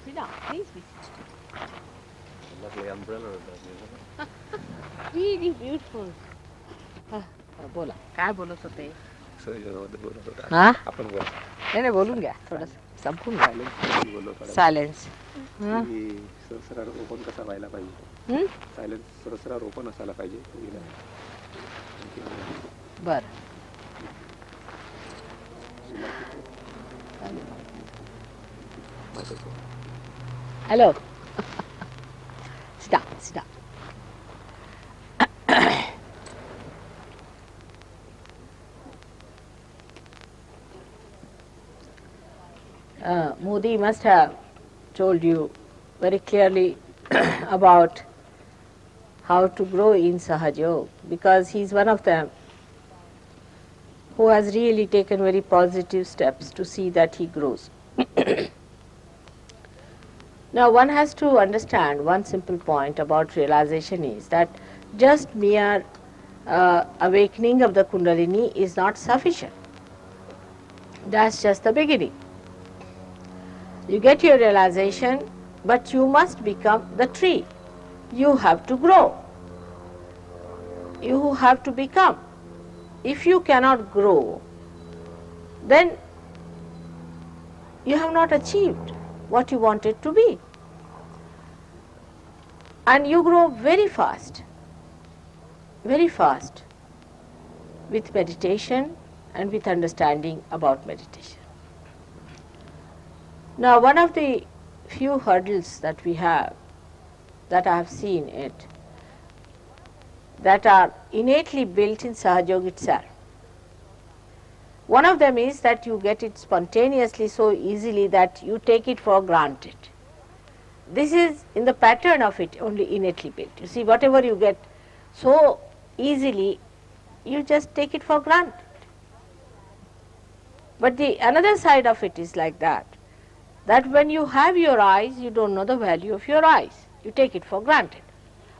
Sit down, please be seated. Lovely umbrella of that, Really beautiful. बोला काय बोलत होते हाँ आपण बोला नहीं नहीं बोलूँ क्या थोड़ा संपूर्ण सायलेन्स सरसरा ओपन कसा व्हायला पाहिजे सायलेन्स सरसरा ओपन असायला पाहिजे बर hello sit down, sit down. Modi must have told you very clearly about how to grow in SahajaYoga, because he is one of them who has really taken very positive steps to see that he grows. Now one has to understand one simple point about realization is that just mere awakening of the Kundalini is not sufficient. That's just the beginning. You get your realization, but you must become the tree. You have to grow. You have to become. If you cannot grow, then you have not achieved what you wanted to be. And you grow very fast with meditation and with understanding about meditation. Now one of the few hurdles that we have, that I have seen it, that are innately built in SahajaYoga itself. One of them is that you get it spontaneously so easily that you take it for granted. This is in the pattern of it only innately built. You see, whatever you get so easily, you just take it for granted. But the another side of it is like that when you have your eyes, you don't know the value of your eyes. You take it for granted.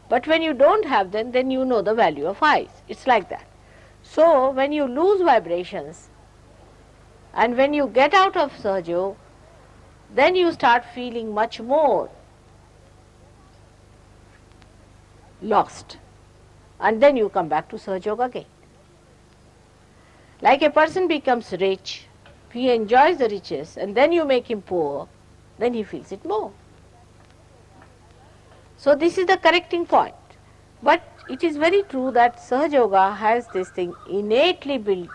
But when you don't have them, then you know the value of eyes. It's like that. So when you lose vibrations and when you get out of SahajaYoga, then you start feeling much more lost. And then you come back to SahajaYoga again. Like a person becomes rich, he enjoys the riches, and then you make him poor, then he feels it more. So this is the correcting point. But it is very true that SahajaYoga has this thing innately built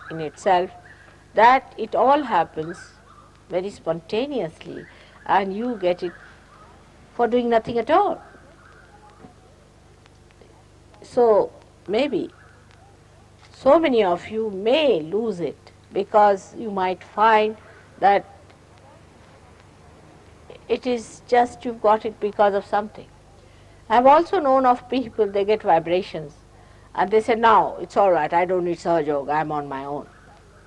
in itself, that it all happens very spontaneously and you get it for doing nothing at all. So maybe so many of you may lose it because you might find that it is just you've got it because of something. I have also known of people, they get vibrations and they say, now it's all right, I don't need SahajaYoga, I'm on my own.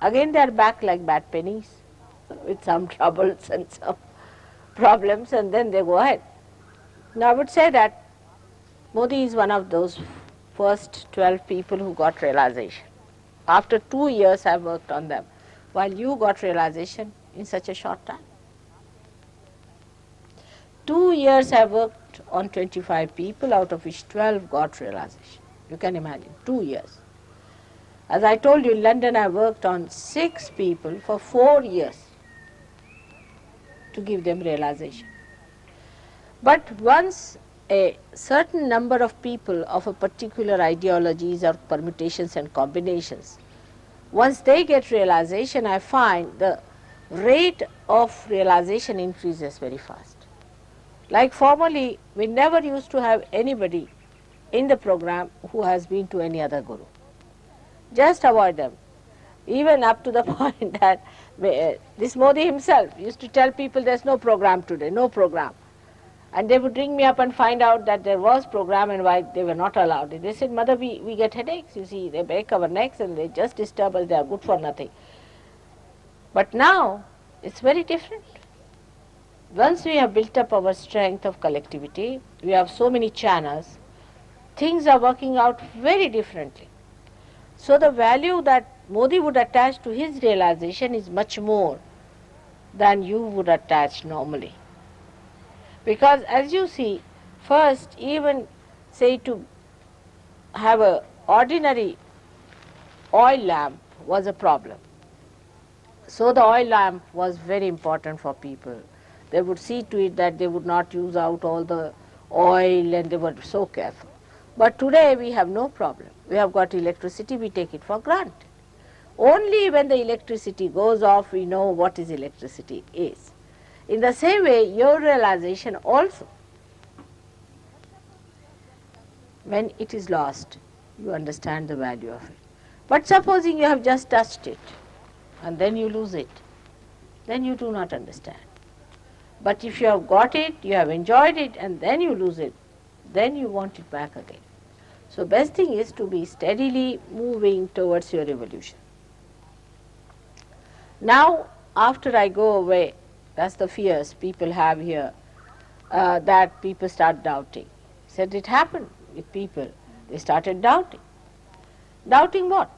Again they are back like bad pennies with some troubles and some problems, and then they go ahead. Now I would say that Modi is one of those first 12 people who got realization. After 2 years I worked on them, while you got realization in such a short time. 2 years I worked on 25 people, out of which 12 got realization. You can imagine, 2 years. As I told you, in London I worked on 6 people for 4 years to give them realization. But once a certain number of people of a particular ideologies or permutations and combinations once they get realization, I find the rate of realization increases very fast. Like formerly, we never used to have anybody in the program who has been to any other guru. Just avoid them. Even up to the point that this Modi himself used to tell people there's no program today, no program. And they would ring me up and find out that there was program and why they were not allowed. They said, Mother, we get headaches, you see, they break our necks and they just disturb us, they are good for nothing. But now, it's very different. Once we have built up our strength of collectivity, we have so many channels, things are working out very differently. So the value that Modi would attach to his realization is much more than you would attach normally. Because as you see, first even say to have an ordinary oil lamp was a problem. So the oil lamp was very important for people. They would see to it that they would not use out all the oil and they were so careful. But today we have no problem. We have got electricity, we take it for granted. Only when the electricity goes off we know what is electricity is. In the same way, your realization also, when it is lost, you understand the value of it. But supposing you have just touched it and then you lose it, then you do not understand. But if you have got it, you have enjoyed it and then you lose it, then you want it back again. So best thing is to be steadily moving towards your evolution. Now after I go away, that's the fears people have here, that people start doubting. Said it happened with people. They started doubting. Doubting what?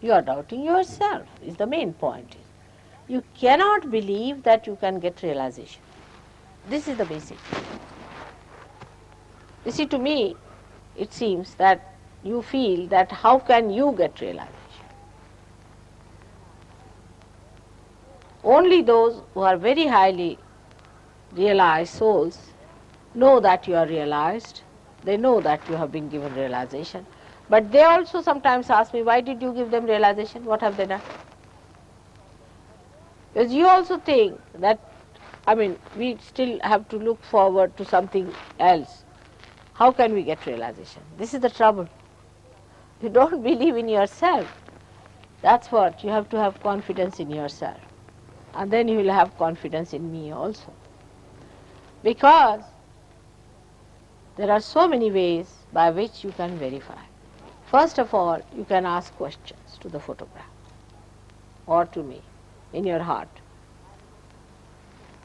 You are doubting yourself is the main point. You cannot believe that you can get realization. This is the basic. You see, to me, it seems that you feel that how can you get realization? Only those who are very highly realized souls know that you are realized. They know that you have been given realization. But they also sometimes ask me, why did you give them realization? What have they done? Because you also think that, we still have to look forward to something else. How can we get realization? This is the trouble. You don't believe in yourself. That's what, you have to have confidence in yourself. And then you will have confidence in me also. Because there are so many ways by which you can verify. First of all, you can ask questions to the photograph or to me in your heart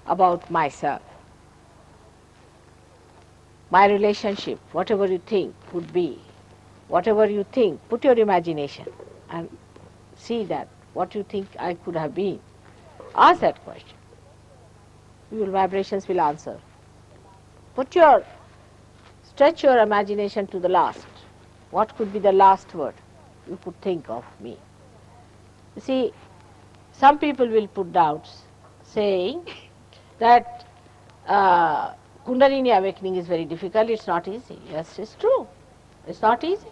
about myself, my relationship, whatever you think would be, whatever you think, put your imagination and see that what you think I could have been. Ask that question. Your vibrations will answer. Stretch your imagination to the last. What could be the last word you could think of me? You see, some people will put doubts saying that Kundalini awakening is very difficult, it's not easy. Yes, it's true. It's not easy.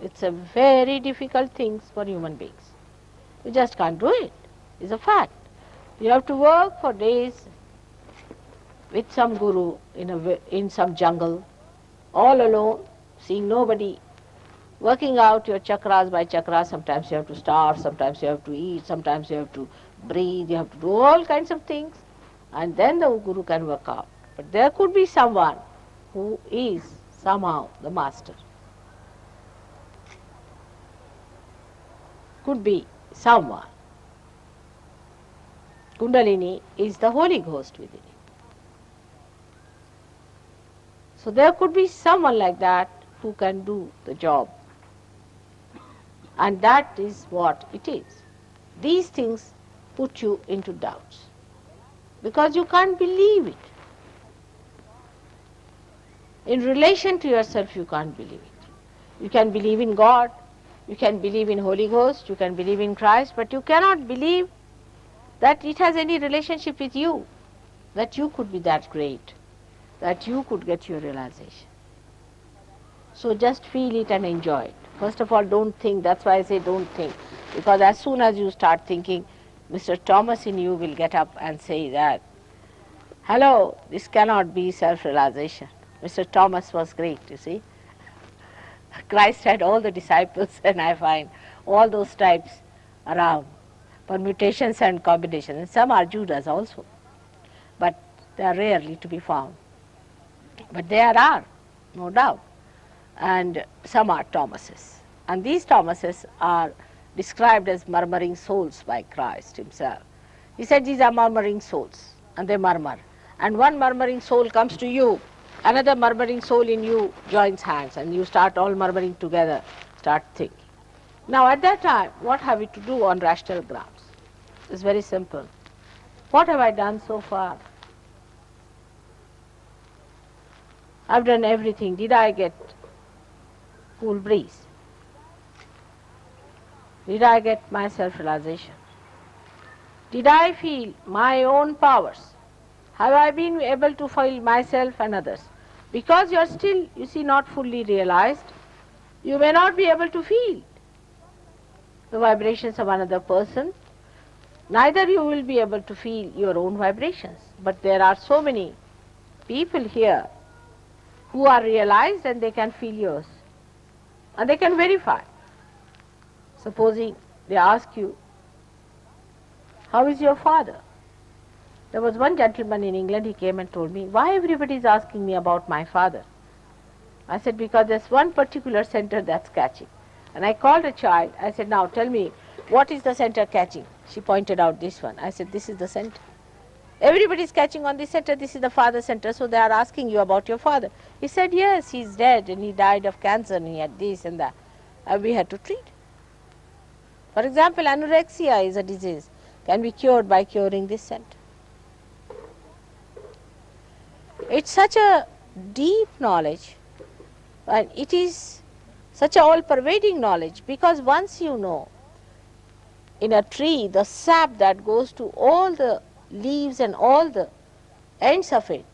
It's a very difficult thing for human beings. You just can't do it. It's a fact. You have to work for days with some guru in some jungle, all alone, seeing nobody, working out your chakras by chakras. Sometimes you have to starve, sometimes you have to eat, sometimes you have to breathe, you have to do all kinds of things, and then the guru can work out. But there could be someone who is somehow the master. Could be someone. Kundalini is the Holy Ghost within it. So there could be someone like that who can do the job. And that is what it is. These things put you into doubts because you can't believe it. In relation to yourself, you can't believe it. You can believe in God, you can believe in Holy Ghost, you can believe in Christ, but you cannot believe that it has any relationship with you, that you could be that great, that you could get your realization. So just feel it and enjoy it. First of all, don't think. That's why I say don't think. Because as soon as you start thinking, Mr. Thomas in you will get up and say that, hello, this cannot be self-realization. Mr. Thomas was great, you see. Christ had all the disciples, and I find all those types around, permutations and combinations. And some are Judas also, but they are rarely to be found. But there are, no doubt. And some are Thomases. And these Thomases are described as murmuring souls by Christ himself. He said these are murmuring souls, and they murmur. And one murmuring soul comes to you, another murmuring soul in you joins hands, and you start all murmuring together, start thinking. Now at that time, what have we to do on rational grounds? It's very simple. What have I done so far? I've done everything. Did I get cool breeze? Did I get my self-realization? Did I feel my own powers? Have I been able to feel myself and others? Because you are still, you see, not fully realized, you may not be able to feel the vibrations of another person. Neither you will be able to feel your own vibrations. But there are so many people here who are realized and they can feel yours. And they can verify. Supposing they ask you, how is your father? There was one gentleman in England, he came and told me, why everybody is asking me about my father? I said, because there's one particular center that's catching. And I called a child, I said, now tell me, what is the center catching? She pointed out this one. I said, this is the center. Everybody is catching on this center, this is the father center, so they are asking you about your father. He said, yes, he's dead and he died of cancer and he had this and that. And we had to treat. For example, anorexia is a disease, can be cured by curing this center. It's such a deep knowledge, and it is such a all-pervading knowledge, because once you know in a tree the sap that goes to all the leaves and all the ends of it,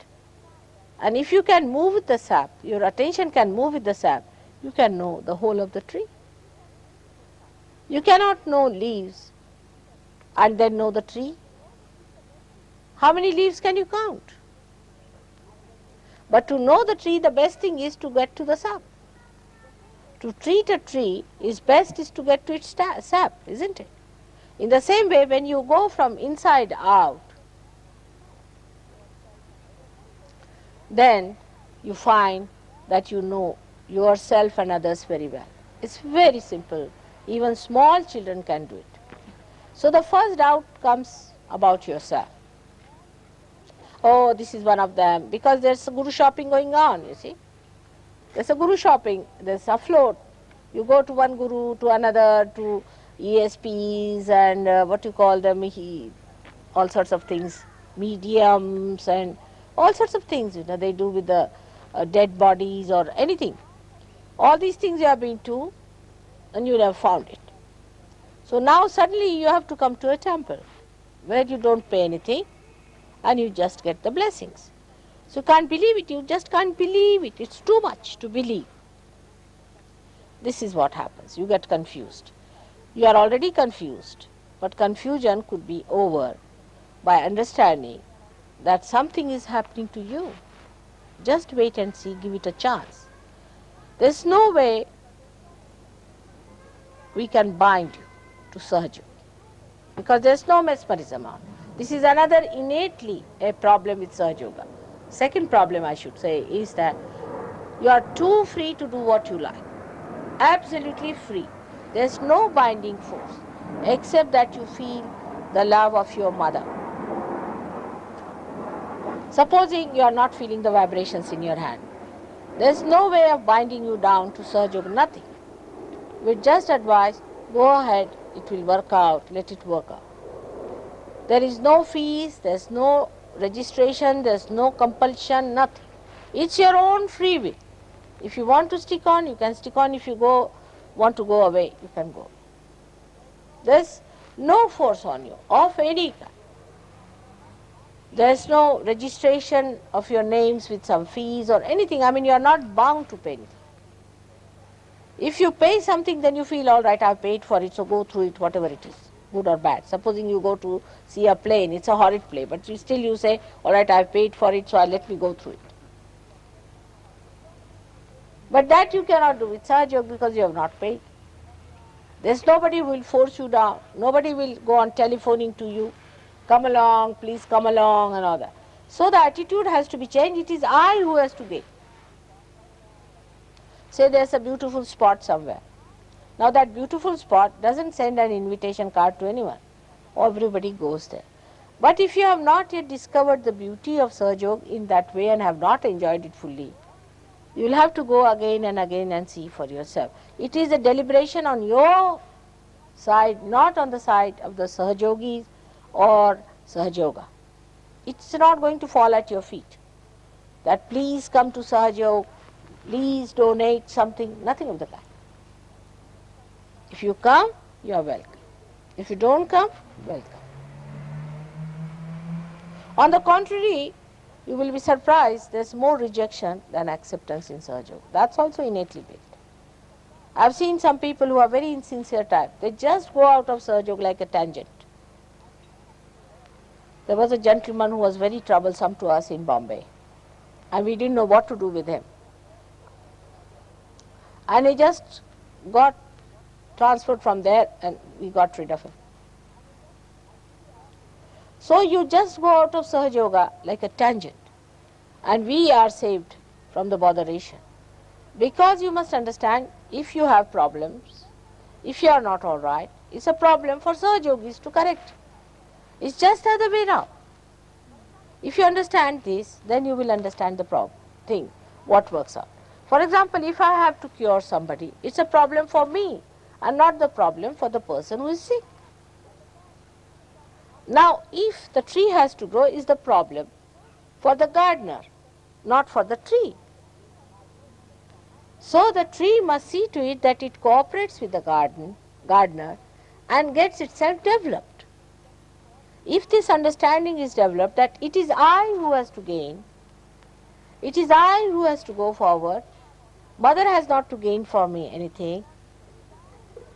and if you can move with the sap, your attention can move with the sap, you can know the whole of the tree. You cannot know leaves and then know the tree. How many leaves can you count? But to know the tree, the best thing is to get to the sap. To treat a tree is best is to get to its sap, isn't it? In the same way, when you go from inside out, then you find that you know yourself and others very well. It's very simple. Even small children can do it. So the first doubt comes about yourself. Oh, this is one of them, because there's a guru shopping going on, you see. There's a guru shopping, there's a float. You go to one guru, to another, to ESPs and what you call them, all sorts of things, mediums and all sorts of things, you know, they do with the dead bodies or anything. All these things you have been to and you have found it. So now suddenly you have to come to a temple where you don't pay anything and you just get the blessings. So you can't believe it, you just can't believe it. It's too much to believe. This is what happens. You get confused. You are already confused, but confusion could be over by understanding that something is happening to you. Just wait and see, give it a chance. There's no way we can bind you to SahajaYoga, because there's no mesmerism on. This is another innately a problem with SahajaYoga. Second problem, I should say, is that you are too free to do what you like. Absolutely free. There's no binding force except that you feel the love of your mother. Supposing you are not feeling the vibrations in your hand, there's no way of binding you down to SahajaYoga, nothing. We just advise, go ahead, it will work out, let it work out. There is no fees, there's no registration, there's no compulsion, nothing. It's your own free will. If you want to stick on, you can stick on. If you want to go away, you can go. There's no force on you of any kind. There's no registration of your names with some fees or anything. I mean, you are not bound to pay anything. If you pay something, then you feel, all right, I've paid for it, so go through it, whatever it is, good or bad. Supposing you go to see a plane, it's a horrid play, but you say, all right, I've paid for it, so let me go through it. But that you cannot do with Sahaja because you have not paid. There's nobody who will force you down. Nobody will go on telephoning to you, come along, please come along, and all that. So the attitude has to be changed. It is I who has to gain. Say there's a beautiful spot somewhere. Now that beautiful spot doesn't send an invitation card to anyone. Everybody goes there. But if you have not yet discovered the beauty of Sahaja in that way and have not enjoyed it fully, you will have to go again and see for yourself. It is a deliberation on your side, not on the side of the Sahajogis or Sahaja. It's not going to fall at your feet. That please come to Sahaja, please donate something, nothing of the kind. If you come, you are welcome. If you don't come, welcome. On the contrary, you will be surprised there's more rejection than acceptance in Sahaja. That's also innately built. I've seen some people who are very insincere type. They just go out of Sahaja like a tangent. There was a gentleman who was very troublesome to us in Bombay, and we didn't know what to do with him. And he just got transferred from there and we got rid of him. So you just go out of Sahaja like a tangent, and we are saved from the botheration. Because you must understand, if you have problems, if you are not all right, it's a problem for Sahajogis to correct. It's just the other way around. If you understand this, then you will understand the thing, what works out. For example, if I have to cure somebody, it's a problem for me and not the problem for the person who is sick. Now, if the tree has to grow, is the problem for the gardener, not for the tree. So the tree must see to it that it cooperates with the gardener and gets itself developed. If this understanding is developed that it is I who has to gain, it is I who has to go forward, mother has not to gain for me anything,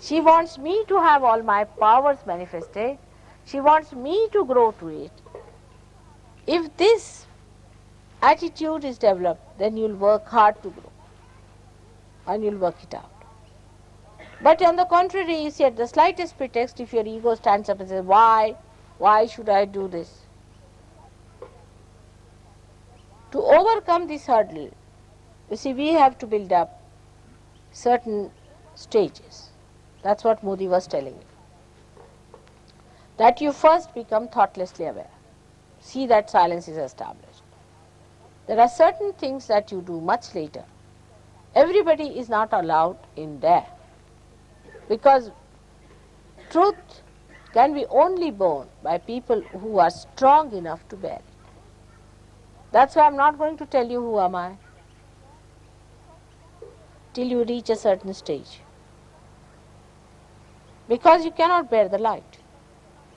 she wants me to have all my powers manifested, she wants me to grow to it. If this attitude is developed, then you will work hard to grow and you will work it out. But on the contrary, you see, at the slightest pretext, if your ego stands up and says, why should I do this? To overcome this hurdle, you see, we have to build up certain stages. That's what Modi was telling you. That you first become thoughtlessly aware. See that silence is established. There are certain things that you do much later. Everybody is not allowed in there, because truth can be only borne by people who are strong enough to bear it. That's why I'm not going to tell you who am I till you reach a certain stage, because you cannot bear the light.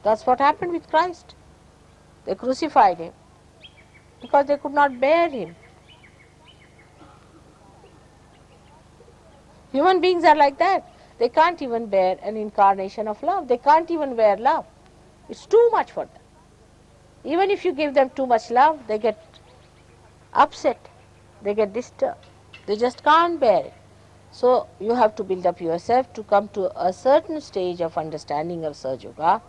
That's what happened with Christ. They crucified him because they could not bear him. Human beings are like that. They can't even bear an incarnation of love. They can't even bear love. It's too much for them. Even if you give them too much love, they get upset. They get disturbed. They just can't bear it. So you have to build up yourself to come to a certain stage of understanding of Sahaja.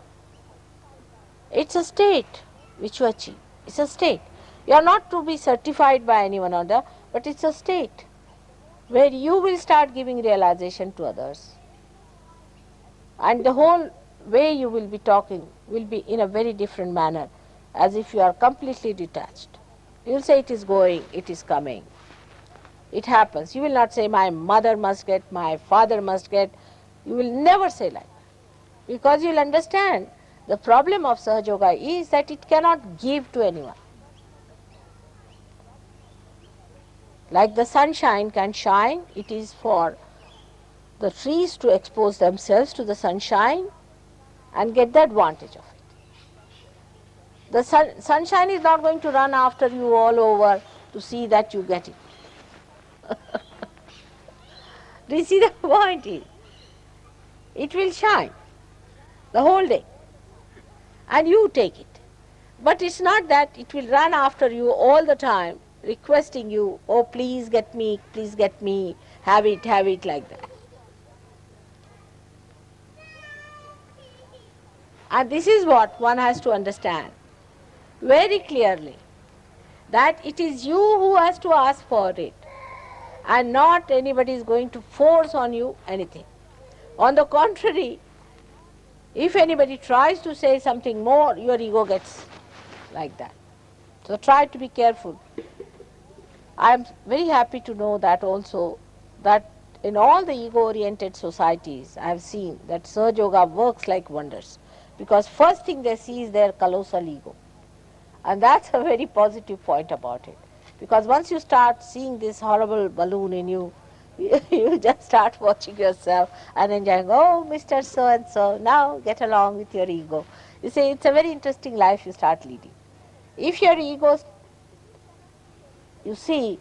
It's a state which you achieve. It's a state. You are not to be certified by anyone or other, but it's a state where you will start giving realization to others. And the whole way you will be talking will be in a very different manner, as if you are completely detached. You will say it is going, it is coming. It happens. You will not say my mother must get, my father must get. You will never say like that. Because you will understand the problem of Sahaja is that it cannot give to anyone. Like the sunshine can shine, it is for the trees to expose themselves to the sunshine and get the advantage of it. The sunshine is not going to run after you all over to see that you get it. Do you see the point is? It will shine the whole day and you take it. But it's not that it will run after you all the time, requesting you, oh please get me, have it like that. And this is what one has to understand very clearly, that it is you who has to ask for it and not anybody is going to force on you anything. On the contrary, if anybody tries to say something more, your ego gets like that. So try to be careful. I am very happy to know that also, that in all the ego-oriented societies, I have seen that SahajaYoga works like wonders, because first thing they see is their colossal ego. And that's a very positive point about it. Because once you start seeing this horrible balloon in you, you just start watching yourself and enjoying, oh, Mr. So-and-so, now get along with your ego. You see, it's a very interesting life you start leading. If your ego, you see,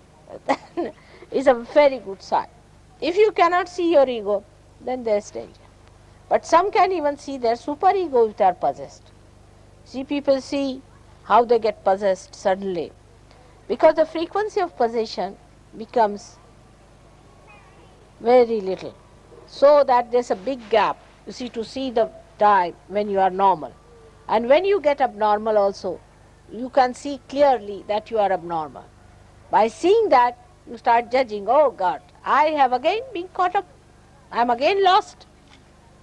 is a very good sign. If you cannot see your ego, then there's danger. But some can even see their superego if they are possessed. See, people see how they get possessed suddenly, because the frequency of possession becomes very little, so that there's a big gap, you see, to see the time when you are normal. And when you get abnormal also, you can see clearly that you are abnormal. By seeing that, you start judging, oh God, I have again been caught up, I am again lost,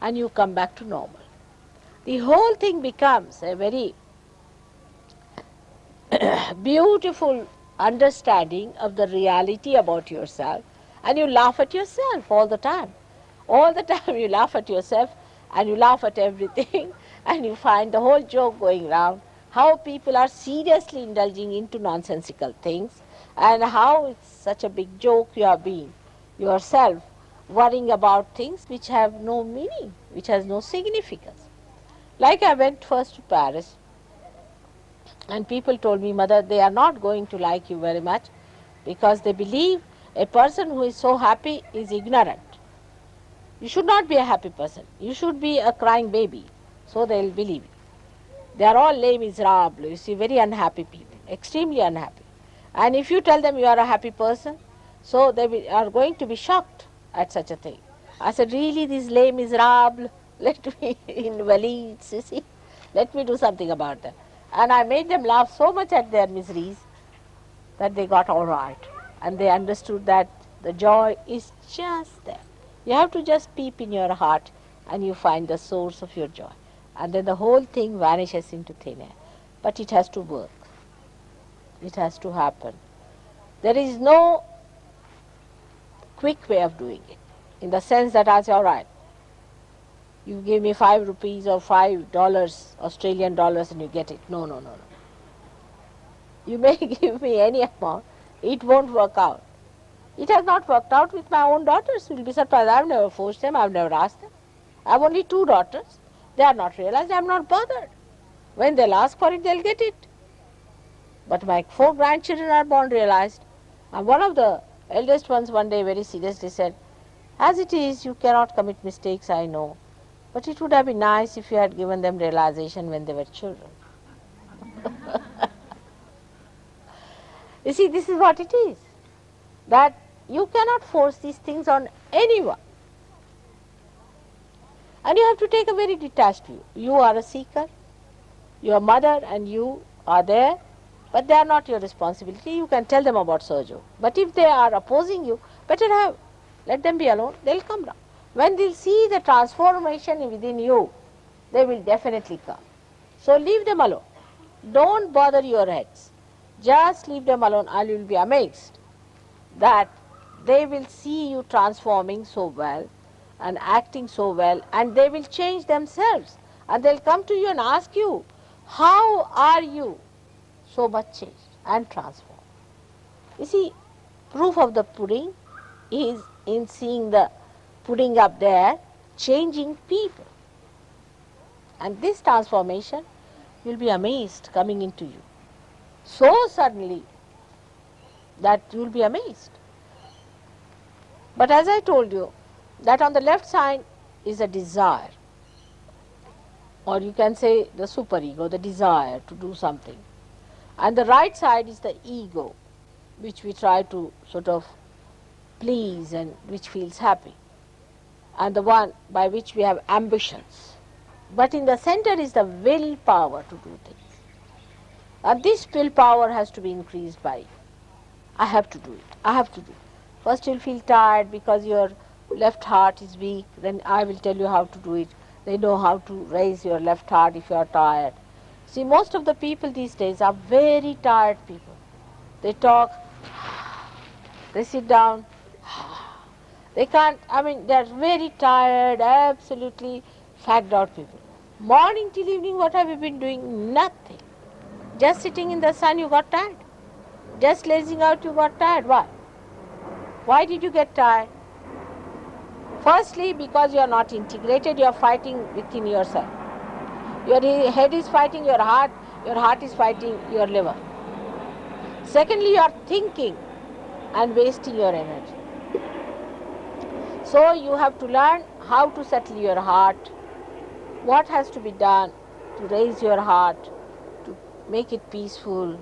and you come back to normal. The whole thing becomes a very beautiful understanding of the reality about yourself, and you laugh at yourself all the time. All the time you laugh at yourself and you laugh at everything and you find the whole joke going round, how people are seriously indulging into nonsensical things and how it's such a big joke you have been yourself worrying about things which have no meaning, which has no significance. Like I went first to Paris, and people told me, Mother, they are not going to like you very much because they believe a person who is so happy is ignorant. You should not be a happy person. You should be a crying baby. So they will believe you. They are all les miserables. You see, very unhappy people, extremely unhappy. And if you tell them you are a happy person, so they are going to be shocked at such a thing. I said, really, these les miserables, let me invalids, you see, let me do something about them. And I made them laugh so much at their miseries that they got all right. And they understood that the joy is just there. You have to just peep in your heart and you find the source of your joy. And then the whole thing vanishes into thin air. But it has to work. It has to happen. There is no quick way of doing it, in the sense that I say, all right, you give me 5 rupees or $5, Australian dollars, and you get it. No, no, no, no. You may give me any amount, it won't work out. It has not worked out with my own daughters. You will be surprised. I have never forced them, I have never asked them. I have only 2 daughters. They are not realized, I am not bothered. When they'll ask for it, they'll get it. But my 4 grandchildren are born realized. And one of the eldest ones one day very seriously said, as it is, you cannot commit mistakes, I know. But it would have been nice if you had given them realization when they were children. You see, this is what it is. That you cannot force these things on anyone. And you have to take a very detached view. You are a seeker, your mother and you are there, but they are not your responsibility. You can tell them about SahajaYoga. But if they are opposing you, better let them be alone, they will come round. When they will see the transformation within you, they will definitely come. So leave them alone. Don't bother your heads. Just leave them alone and you will be amazed that they will see you transforming so well and acting so well, and they will change themselves. And they will come to you and ask you, how are you so much changed and transformed? You see, proof of the pudding is in seeing the pudding up there changing people. And this transformation, you will be amazed coming into you. So suddenly that you will be amazed. But as I told you, that on the left side is a desire, or you can say the superego, the desire to do something. And the right side is the ego, which we try to sort of please and which feels happy, and the one by which we have ambitions. But in the center is the willpower to do things. And this willpower has to be increased by, I have to do it, I have to do it. First you'll feel tired because your left heart is weak, then I will tell you how to do it. They know how to raise your left heart if you are tired. See, most of the people these days are very tired people. They talk, they sit down, they can't, they are very tired, absolutely fagged out people. Morning till evening, what have you been doing? Nothing. Just sitting in the sun, you got tired. Just lazing out, you got tired. Why? Why did you get tired? Firstly, because you are not integrated, you are fighting within yourself. Your head is fighting your heart is fighting your liver. Secondly, you are thinking and wasting your energy. So you have to learn how to settle your heart, what has to be done to raise your heart, to make it peaceful,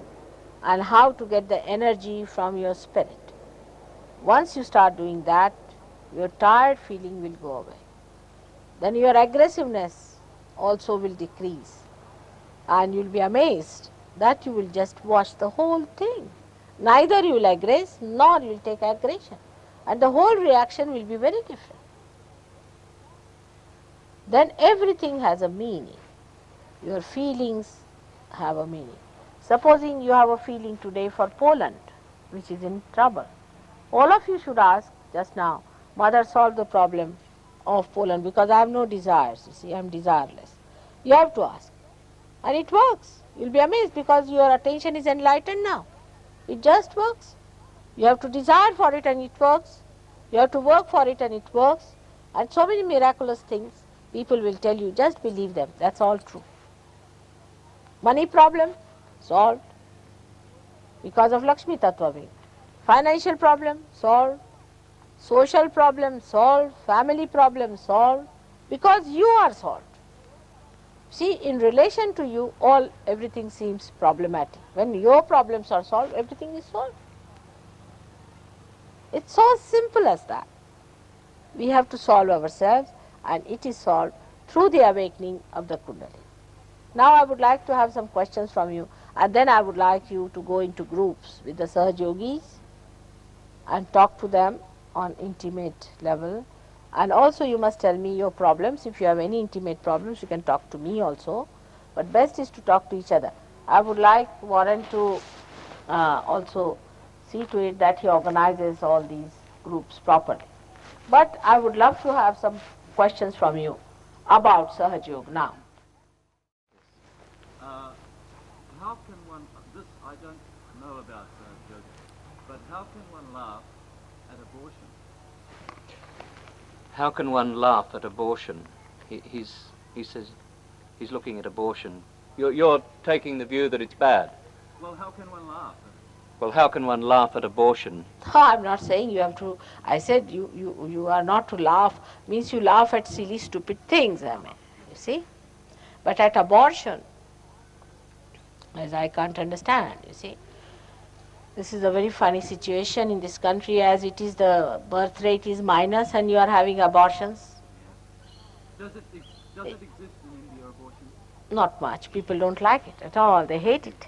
and how to get the energy from your spirit. Once you start doing that, your tired feeling will go away. Then your aggressiveness also will decrease, and you will be amazed that you will just watch the whole thing. Neither you will aggress nor you will take aggression, and the whole reaction will be very different. Then everything has a meaning. Your feelings have a meaning. Supposing you have a feeling today for Poland, which is in trouble, all of you should ask just now, Mother, solve the problem of Poland, because I have no desires, you see, I am desireless. You have to ask. And it works. You will be amazed because your attention is enlightened now. It just works. You have to desire for it and it works. You have to work for it and it works. And so many miraculous things people will tell you, just believe them, that's all true. Money problem, solved because of Lakshmi Tattva being. Financial problem, solved. Social problem, solved. Family problem, solved. Because you are solved. See, in relation to you, everything seems problematic. When your problems are solved, everything is solved. It's so simple as that. We have to solve ourselves, and it is solved through the awakening of the Kundalini. Now I would like to have some questions from you, and then I would like you to go into groups with the SahajaYogis and talk to them on intimate level. And also you must tell me your problems. If you have any intimate problems, you can talk to me also. But best is to talk to each other. I would like Warren to also see to it that he organizes all these groups properly. But I would love to have some questions from you about SahajaYoga now. How can one, this I don't know about SahajaYoga, but how can one laugh at abortion? How can one laugh at abortion? He says he's looking at abortion. You're taking the view that it's bad. Well, how can one laugh? Well, how can one laugh at abortion? I'm not saying you have to. I said you are not to laugh, means you laugh at silly, stupid things, you see. But at abortion, as I can't understand, you see. This is a very funny situation in this country, as it is the birth rate is minus and you are having abortions. Does it exist in India, abortion? Not much. People don't like it at all. They hate it.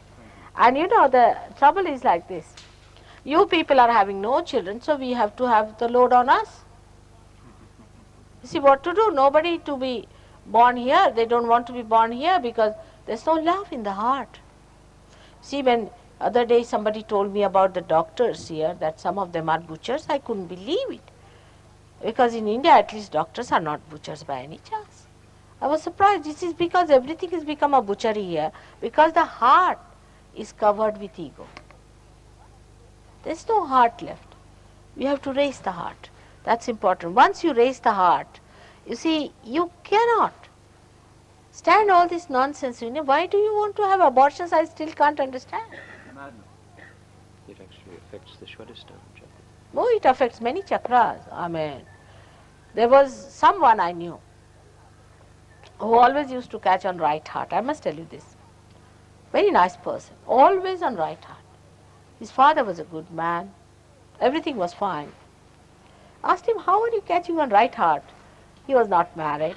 And you know, the trouble is like this. You people are having no children, so we have to have the load on us. You see what to do? Nobody to be born here. They don't want to be born here because there's no love in the heart. See, when other day somebody told me about the doctors here, that some of them are butchers, I couldn't believe it. Because in India at least doctors are not butchers by any chance. I was surprised. This is because everything has become a butchery here, because the heart is covered with ego. There's no heart left. We have to raise the heart. That's important. Once you raise the heart, you see, you cannot stand all this nonsense. You know, why do you want to have abortions? I still can't understand. Madness. It actually affects the Swadhisthana chakra. Oh, it affects many chakras. I mean, there was someone I knew who always used to catch on right heart. I must tell you this. Very nice person, always on right heart. His father was a good man. Everything was fine. Asked him, how are you catching on right heart? He was not married.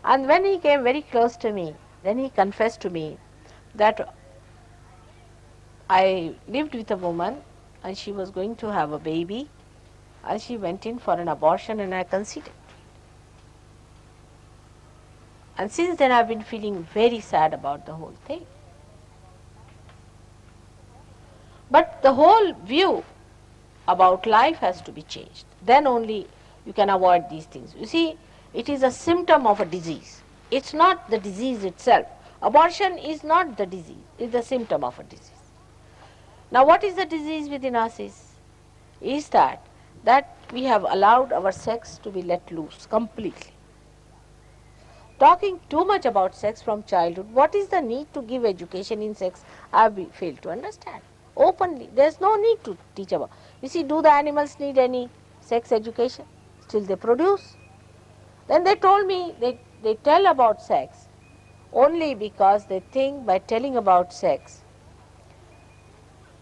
And when he came very close to me, then he confessed to me that I lived with a woman and she was going to have a baby and she went in for an abortion and I conceived. And since then I've been feeling very sad about the whole thing. But the whole view about life has to be changed. Then only you can avoid these things. You see, it is a symptom of a disease. It's not the disease itself. Abortion is not the disease, it's the symptom of a disease. Now what is the disease within us is that we have allowed our sex to be let loose completely. Talking too much about sex from childhood, what is the need to give education in sex? I have failed to understand. Openly, there is no need to teach about. You see, do the animals need any sex education? Still they produce. Then they told me they tell about sex only because they think by telling about sex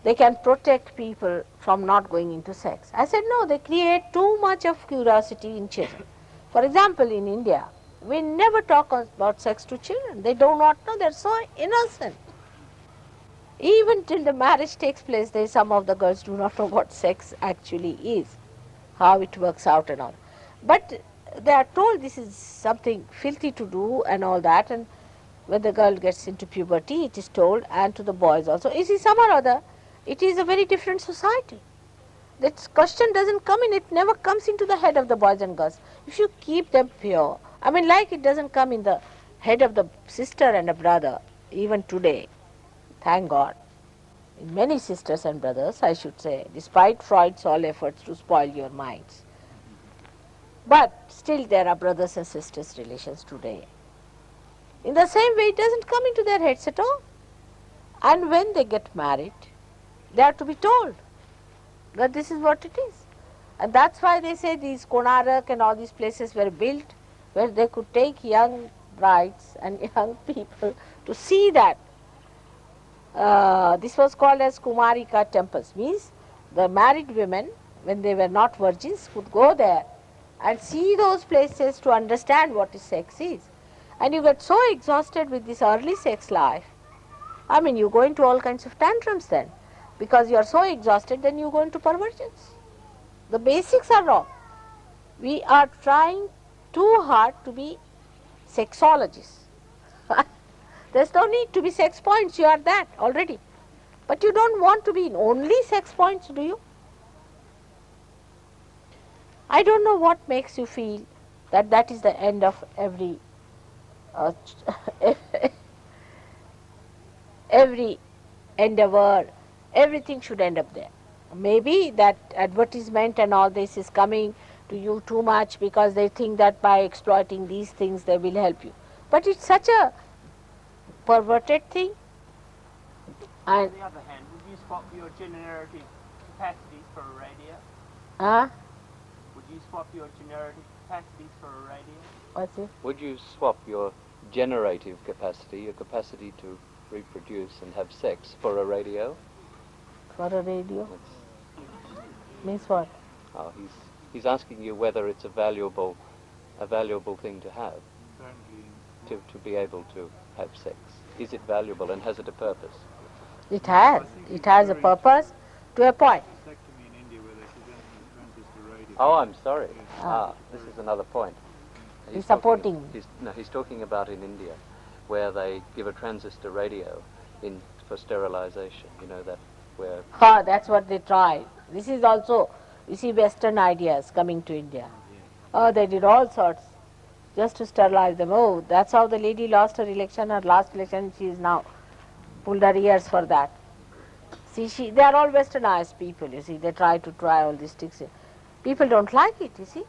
they can protect people from not going into sex. I said no, they create too much of curiosity in children. For example, in India, we never talk about sex to children. They do not know, they are so innocent. Even till the marriage takes place, some of the girls do not know what sex actually is, how it works out and all. But they are told this is something filthy to do and all that, and when the girl gets into puberty, it is told, and to the boys also. You see, somehow or other, it is a very different society. That question doesn't come in, it never comes into the head of the boys and girls. If you keep them pure, I mean, like it doesn't come in the head of the sister and a brother, even today, thank God. In many sisters and brothers, I should say, despite Freud's all efforts to spoil your minds. But still there are brothers and sisters relations today. In the same way, it doesn't come into their heads at all. And when they get married, they are to be told that this is what it is. And that's why they say these Konarak and all these places were built where they could take young brides and young people to see that. This was called as Kumarika temples, means the married women, when they were not virgins, could go there and see those places to understand what sex is. And you get so exhausted with this early sex life. I mean, you go into all kinds of tantrums then. Because you are so exhausted, then you go into perversions. The basics are wrong. We are trying too hard to be sexologists. There's no need to be sex points, you are that already. But you don't want to be in only sex points, do you? I don't know what makes you feel that is the end of every every endeavor. Everything should end up there. Maybe that advertisement and all this is coming to you too much because they think that by exploiting these things they will help you. But it's such a perverted thing. On the other hand, would you swap your generative capacities for a radio? Huh? Would you swap your generative capacities for a radio? What's it? Would you swap your generative capacity, your capacity to reproduce and have sex, for a radio? For a radio? Means what? Oh, he's asking you whether it's a valuable thing to have, to be able to have sex. Is it valuable and has it a purpose? It has a purpose to a point. Oh, I'm sorry. This is another point. He's supporting. He's talking about in India, where they give a transistor radio for sterilization. You know that where. That's what they tried. This is also, you see, Western ideas coming to India. Oh, they did all sorts just to sterilize them. Oh, that's how the lady lost her election. Her last election, she is now pulled her ears for that. See, they are all westernized people. You see, they try all these tricks. People don't like it. You see,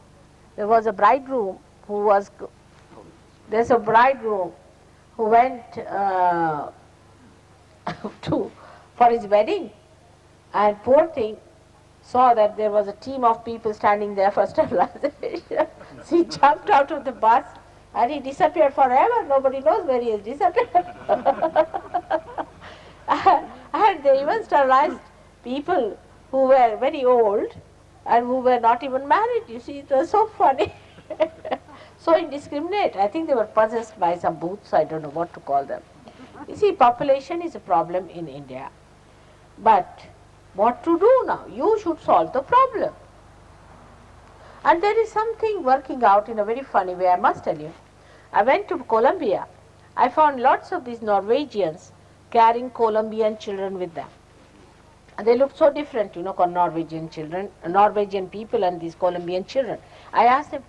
there was a bridegroom who was. There's a bridegroom who went for his wedding, and poor thing, saw that there was a team of people standing there for sterilization. So he jumped out of the bus and he disappeared forever. Nobody knows where he has disappeared. And they even sterilized people who were very old and who were not even married. You see, it was so funny. So indiscriminate. I think they were possessed by some bhoots, I don't know what to call them. You see, population is a problem in India. But what to do now? You should solve the problem. And there is something working out in a very funny way, I must tell you. I went to Colombia. I found lots of these Norwegians carrying Colombian children with them. And they looked so different, you know, Norwegian children, Norwegian people and these Colombian children. I asked them,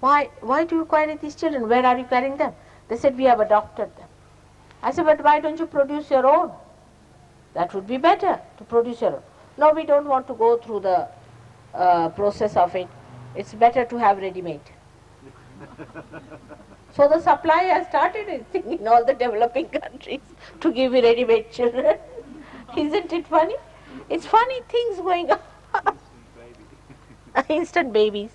why do you carry these children? Where are you carrying them? They said, we have adopted them. I said, but why don't you produce your own? That would be better, to produce your own. No, we don't want to go through the process of it. It's better to have ready-made. So the supply has started, I think, in all the developing countries to give you ready-made children. Isn't it funny? It's funny things going on. Instant babies.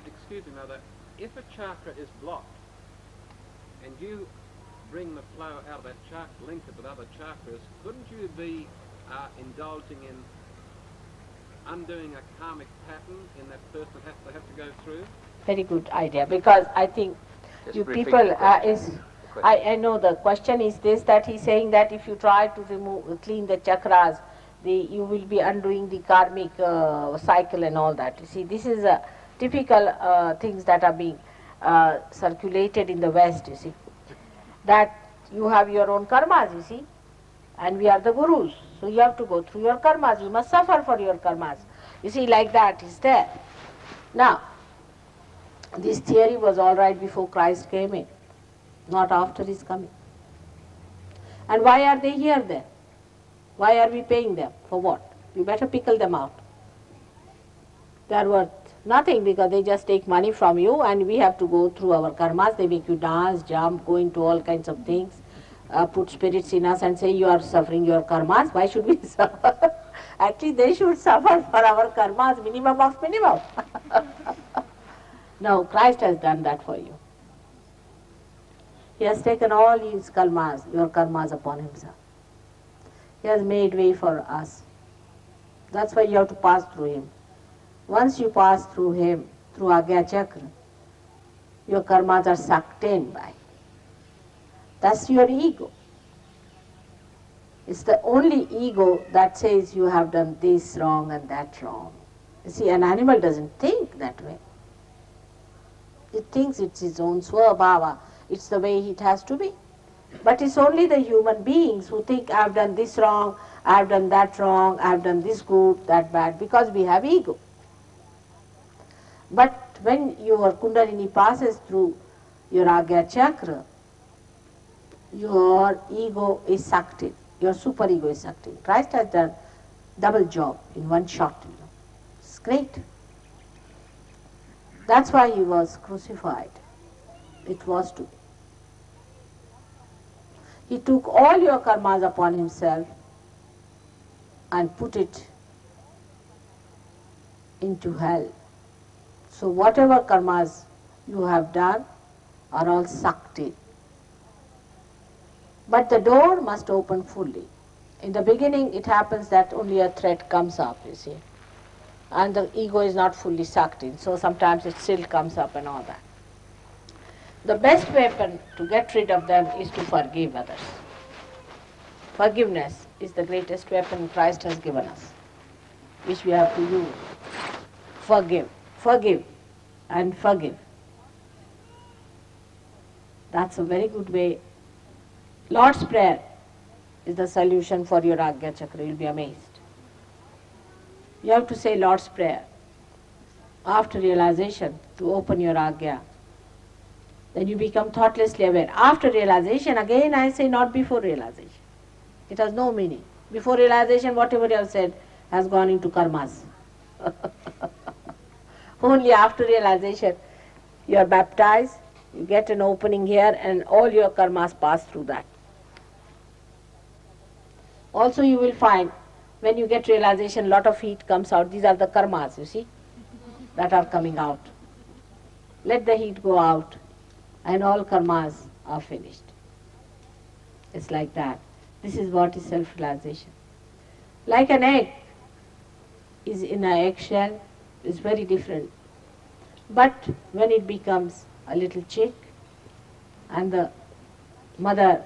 Excuse me, Mother. If a chakra is blocked and you bring the flow out of that chakra, link it with other chakras, couldn't you be indulging in undoing a karmic pattern in that person they have to go through? Very good idea, because I think Just you repeat people the question. is. I know the question is this, that he's saying that if you try to clean the chakras, you will be undoing the karmic cycle and all that. You see, this is a typical things that are being circulated in the West, you see. That you have your own karmas, you see, and we are the gurus. So you have to go through your karmas, you must suffer for your karmas. You see, like that is there. Now, this theory was all right before Christ came in, not after his coming. And why are they here then? Why are we paying them? For what? You better pickle them out. They are worth nothing because they just take money from you and we have to go through our karmas. They make you dance, jump, go into all kinds of things, put spirits in us and say you are suffering your karmas. Why should we suffer? Actually they should suffer for our karmas, minimum of minimum. No, Christ has done that for you. He has taken all his karmas, your karmas upon himself. He has made way for us. That's why you have to pass through him. Once you pass through him, through Agya Chakra, your karmas are sucked in by. That's your ego. It's the only ego that says you have done this wrong and that wrong. You see, an animal doesn't think that way. It thinks it's its own swabhava. It's the way it has to be. But it's only the human beings who think, I've done this wrong, I've done that wrong, I've done this good, that bad, because we have ego. But when your Kundalini passes through your Agya Chakra, your ego is sucked in, your superego is sucked in. Christ has done double job in one shot. You know. It's great. That's why he was crucified. It was to be. He took all your karmas upon himself and put it into hell. So whatever karmas you have done are all sucked in. But the door must open fully. In the beginning it happens that only a thread comes up, you see. And the ego is not fully sucked in, so sometimes it still comes up and all that. The best weapon to get rid of them is to forgive others. Forgiveness is the greatest weapon Christ has given us, which we have to use. Forgive, forgive, and forgive. That's a very good way. Lord's Prayer is the solution for your Agya Chakra. You'll be amazed. You have to say Lord's Prayer after realization to open your Agya. Then you become thoughtlessly aware. After realization, again I say not before realization. It has no meaning. Before realization, whatever you have said has gone into karmas. Only after realization, you are baptized, you get an opening here and all your karmas pass through that. Also you will find when you get realization, lot of heat comes out. These are the karmas, you see, that are coming out. Let the heat go out and all karmas are finished. It's like that. This is what is self-realization. Like an egg is in an eggshell, is very different. But when it becomes a little chick and the mother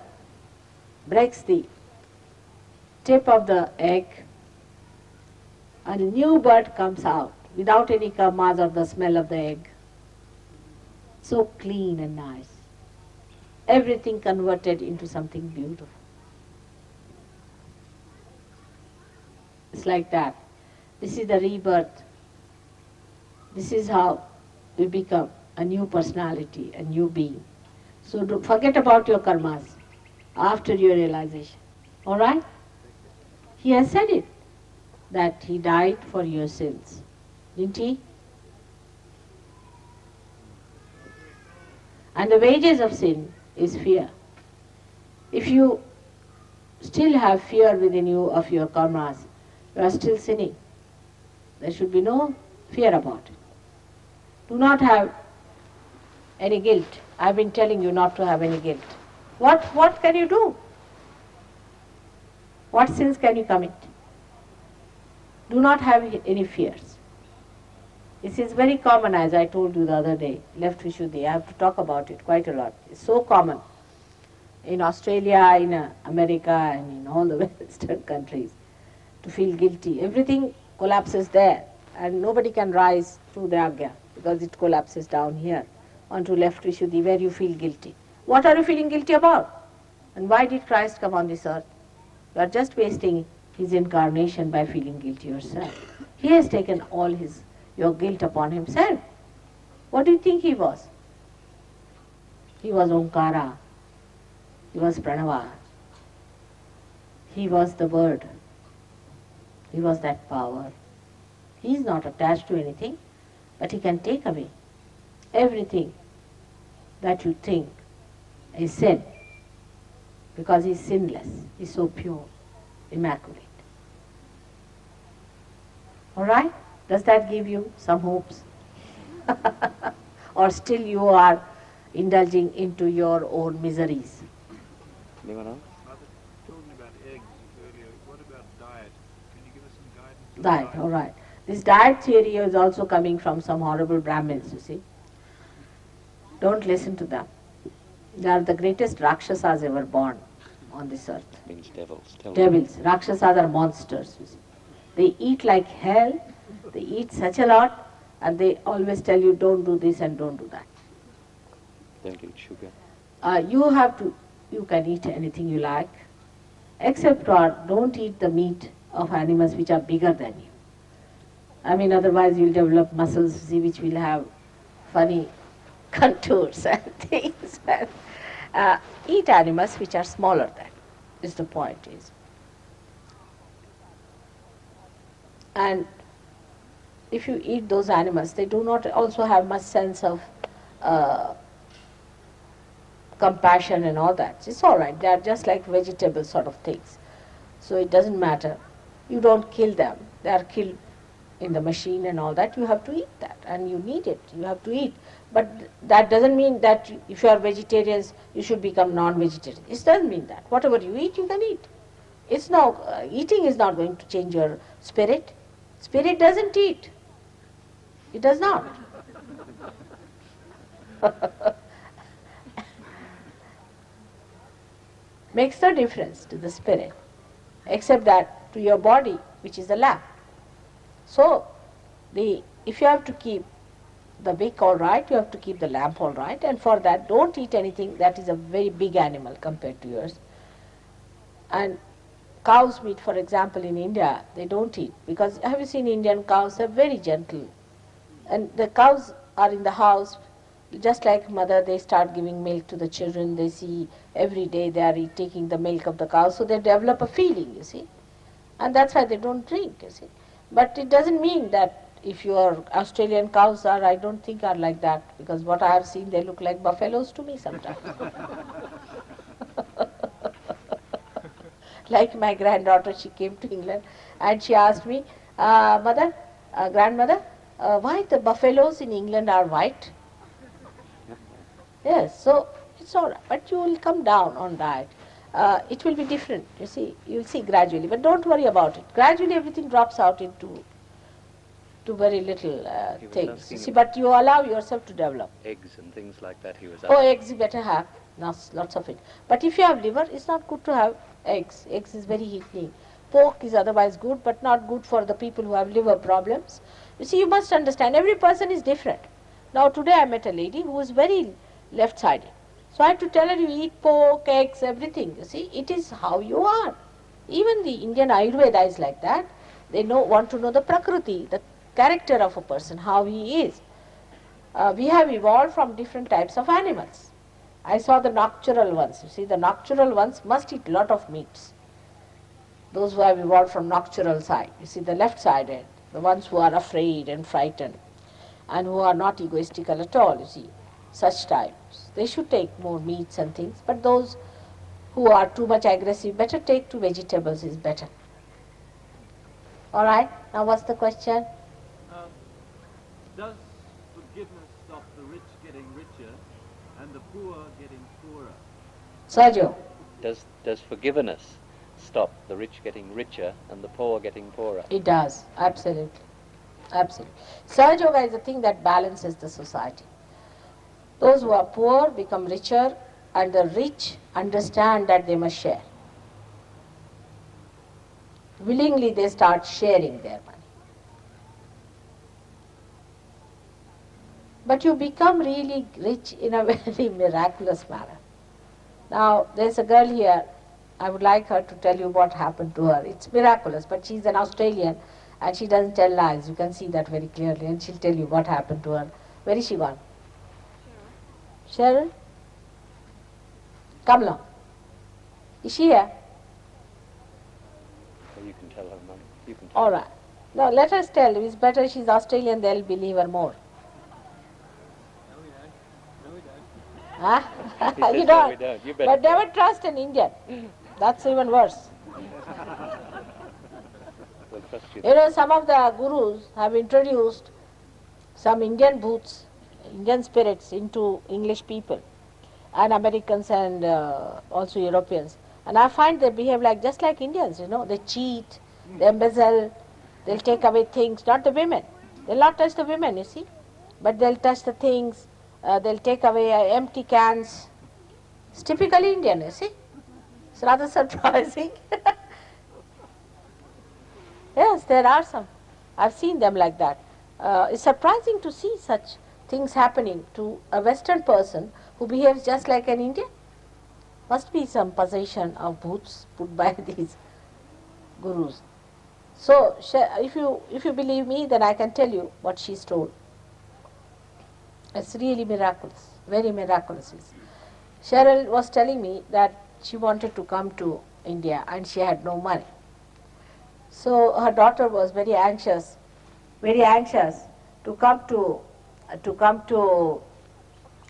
breaks the tip of the egg, a new bird comes out without any karmas of the smell of the egg. So clean and nice. Everything converted into something beautiful. It's like that. This is the rebirth. This is how we become a new personality, a new being. So don't forget about your karmas after your realization. Alright? He has said it, that he died for your sins. Didn't he? And the wages of sin is fear. If you still have fear within you of your karmas, you are still sinning. There should be no fear about it. Do not have any guilt. I've been telling you not to have any guilt. What can you do? What sins can you commit? Do not have any fears. This is very common, as I told you the other day, left Vishuddhi. I have to talk about it quite a lot. It's so common in Australia, in America, and in all the Western countries to feel guilty. Everything collapses there, and nobody can rise through the Agya because it collapses down here onto left Vishuddhi where you feel guilty. What are you feeling guilty about? And why did Christ come on this earth? You are just wasting his incarnation by feeling guilty yourself. He has taken all your guilt upon himself. What do you think he was? He was Omkara. He was Pranava. He was the word. He was that power. He is not attached to anything, but he can take away everything that you think is sin, because he is sinless. He is so pure, immaculate. Alright? Does that give you some hopes? Or still you are indulging into your own miseries? Anyone else? Talking about eggs earlier, what about diet? Can you give us some guidance on Diet, alright. This diet theory is also coming from some horrible Brahmins, you see. Don't listen to them. They are the greatest Rakshasas ever born on this earth. Means devils. Devils. Rakshasas are monsters, you see. They eat like hell, they eat such a lot, and they always tell you don't do this and don't do that. Don't eat sugar. You can eat anything you like, except for don't eat the meat of animals which are bigger than you. I mean, otherwise you'll develop muscles, see, which will have funny contours and things. Eat animals which are smaller than, is the point is. And if you eat those animals, they do not also have much sense of compassion and all that. It's all right. They are just like vegetable sort of things. So it doesn't matter. You don't kill them. They are killed in the machine and all that. You have to eat that, and you need it. You have to eat. But that doesn't mean that if you are vegetarians, you should become non-vegetarian. It doesn't mean that. Whatever you eat, you can eat. It's no eating is not going to change your spirit. Spirit doesn't eat. It does not. Makes no difference to the spirit, except that to your body, which is the lamp. So, if you have to keep the wick all right, you have to keep the lamp all right, and for that, don't eat anything that is a very big animal compared to yours. And cow's meat, for example, in India, they don't eat, because have you seen Indian cows? They're very gentle. And the cows are in the house, just like mother, they start giving milk to the children. They see every day they are taking the milk of the cow, so they develop a feeling, you see. And that's why they don't drink, you see. But it doesn't mean that if your Australian cows are, I don't think are like that, because what I have seen, they look like buffaloes to me sometimes. Like my granddaughter, she came to England and she asked me, grandmother, why the buffaloes in England are white? Yes, so it's all right, but you will come down on diet. It will be different, you see, you'll see gradually, but don't worry about it. Gradually everything drops out into very little things, you see, but you allow yourself to develop. Eggs and things like that he was Oh, asking. eggs you better have, lots of it. But if you have liver, it's not good to have eggs. Eggs is very heating. Pork is otherwise good, but not good for the people who have liver problems. You see, you must understand, every person is different. Now today I met a lady who was very left-sided. So I had to tell her, you eat pork, eggs, everything. You see, it is how you are. Even the Indian Ayurveda is like that. They want to know the prakriti, the character of a person, how he is. We have evolved from different types of animals. I saw the nocturnal ones. You see, the nocturnal ones must eat a lot of meats. Those who have evolved from nocturnal side. You see, the left-sided, the ones who are afraid and frightened, and who are not egoistical at all, you see, such types. They should take more meats and things, but those who are too much aggressive, better take to vegetables is better. All right, now what's the question? Does forgiveness stop the rich getting richer and the poor getting poorer? Sahaja. Does forgiveness stop the rich getting richer and the poor getting poorer? It does, absolutely. Absolutely. SahajaYoga is the thing that balances the society. Those who are poor become richer, and the rich understand that they must share. Willingly they start sharing their money. But you become really rich in a very miraculous manner. Now, there's a girl here, I would like her to tell you what happened to her. It's miraculous, but she's an Australian and she doesn't tell lies. You can see that very clearly, and she'll tell you what happened to her. Where is she gone? Cheryl? Come along. Is she here? Well, you can tell her, Mum. You can tell All her. right. No, let us tell. It's better she's Australian, they'll believe her more. No, we don't. No, we don't. Huh? He says, You "No, don't. we don't. You better But tell never trust an Indian. That's even worse. We'll trust you. You know, some of the gurus have introduced some Indian bhoots, Indian spirits into English people, and Americans, and also Europeans. And I find they behave just like Indians, you know. They cheat, they embezzle, they'll take away things, not the women. They'll not touch the women, you see, but they'll touch the things, they'll take away empty cans. It's typically Indian, you see. It's rather surprising. Yes, there are some. I've seen them like that. It's surprising to see such things happening to a Western person who behaves just like an Indian. Must be some possession of bhoots put by these gurus. So, if you believe me, then I can tell you what she's told. It's really miraculous, very miraculous. Cheryl was telling me that she wanted to come to India and she had no money. So her daughter was very anxious to come to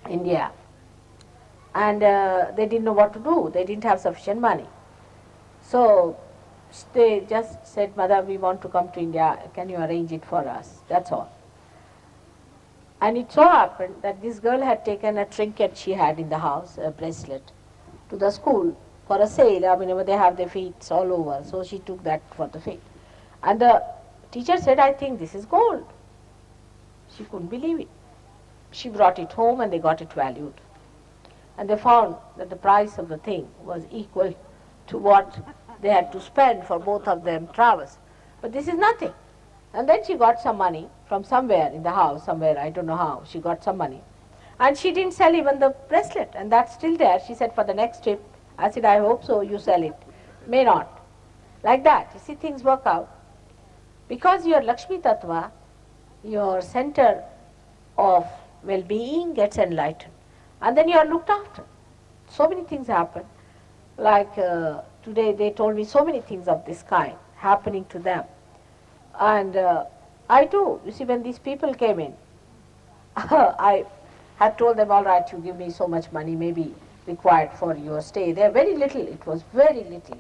India, and they didn't know what to do. They didn't have sufficient money. So they just said, "Mother, we want to come to India. Can you arrange it for us?" That's all. And it so happened that this girl had taken a trinket she had in the house, a bracelet, to the school for a sale. I mean, they have their feet all over, so she took that for the feet. And the teacher said, "I think this is gold." She couldn't believe it. She brought it home and they got it valued. And they found that the price of the thing was equal to what they had to spend for both of them travels. But this is nothing. And then she got some money from somewhere in the house, somewhere, I don't know how, she got some money. And she didn't sell even the bracelet, and that's still there. She said, for the next trip, I said, I hope so, you sell it. May not. Like that, you see, things work out. Because your Lakshmi Tattva, your center of well-being gets enlightened. And then you are looked after. So many things happen. Like today they told me so many things of this kind happening to them. And I too, you see, when these people came in, I had told them, all right, you give me so much money, maybe required for your stay. There very little, it was very little.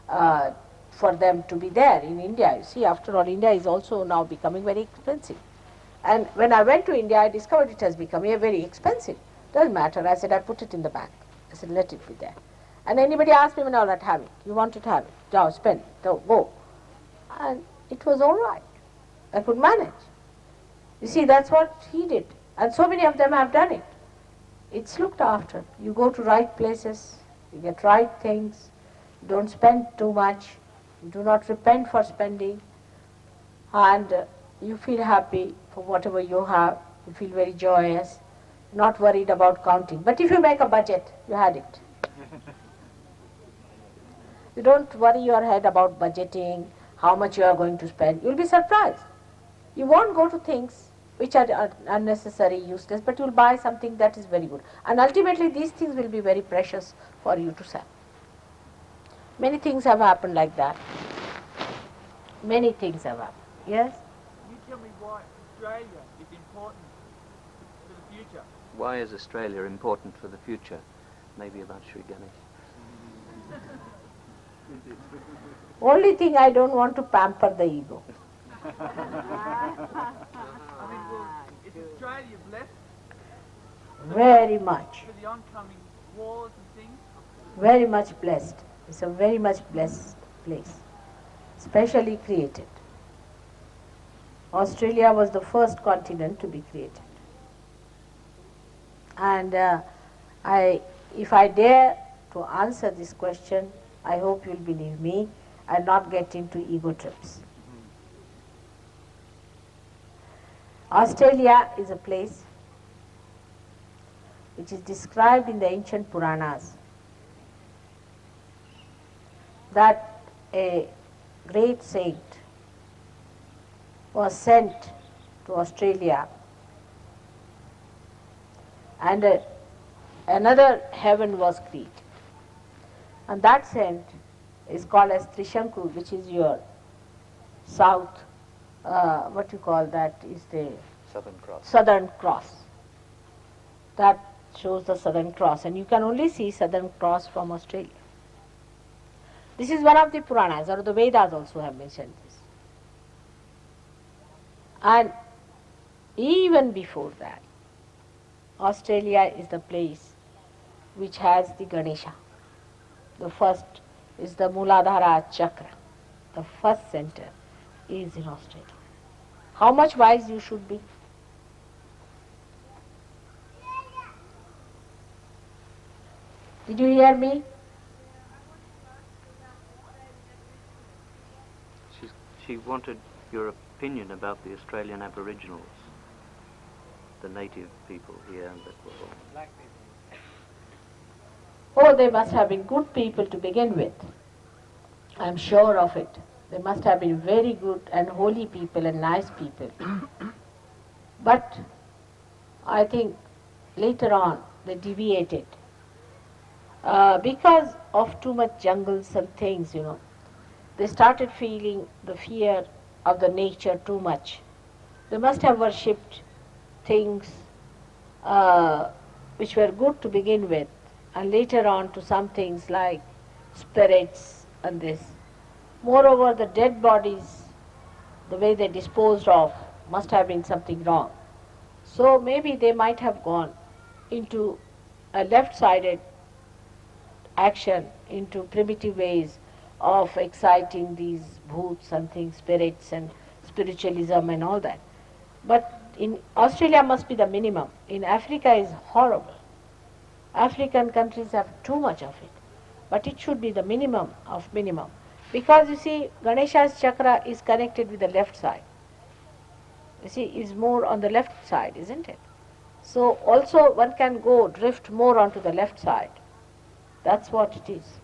for them to be there in India. You see, after all, India is also now becoming very expensive. And when I went to India, I discovered it has become very expensive. Doesn't matter. I said, I put it in the bank. I said, let it be there. And anybody asked me, no, not have it. You want it, have it. Now, spend it. Now, go. And it was all right. I could manage. You see, that's what he did. And so many of them have done it. It's looked after. You go to right places, you get right things, you don't spend too much, you do not repent for spending, and you feel happy for whatever you have, you feel very joyous, not worried about counting. But if you make a budget, you had it. You don't worry your head about budgeting, how much you are going to spend. You'll be surprised. You won't go to things which are unnecessary, useless, but you'll buy something that is very good. And ultimately these things will be very precious for you to sell. Many things have happened like that. Many things have happened. Yes? Can you tell me why Australia is important for the future? Why is Australia important for the future? Maybe about Sri Ganesh. Only thing, I don't want to pamper the ego. I mean, is Australia blessed Very much. for the oncoming wars and things? Very much blessed. It's a very much blessed place. Specially created. Australia was the first continent to be created. And if I dare to answer this question, I hope you'll believe me and not get into ego trips. Australia is a place which is described in the ancient Puranas that a great saint was sent to Australia and another heaven was created. And that saint is called as Trishanku, which is your south, what you call that is the Southern Cross. Southern Cross. That shows the Southern Cross, and you can only see Southern Cross from Australia. This is one of the Puranas, or the Vedas also have mentioned this. And even before that, Australia is the place which has the Ganesha. The first is the Muladhara Chakra. The first center is in Australia. How much wise you should be? Did you hear me? She wanted your opinion about the Australian Aboriginals, the native people here that were born. Black people. Oh, they must have been good people to begin with. I'm sure of it. They must have been very good and holy people and nice people. But I think later on they deviated because of too much jungles and things, They started feeling the fear of the nature too much. They must have worshipped things which were good to begin with, and later on to some things like spirits and this. Moreover, the dead bodies, the way they disposed of, must have been something wrong. So maybe they might have gone into a left-sided action, into primitive ways of exciting these bhoots and things, spirits and spiritualism and all that. But in Australia must be the minimum. In Africa is horrible. African countries have too much of it. But it should be the minimum of minimum. Because you see, Ganesha's chakra is connected with the left side. You see, is more on the left side, isn't it? So also one can go drift more onto the left side. That's what it is.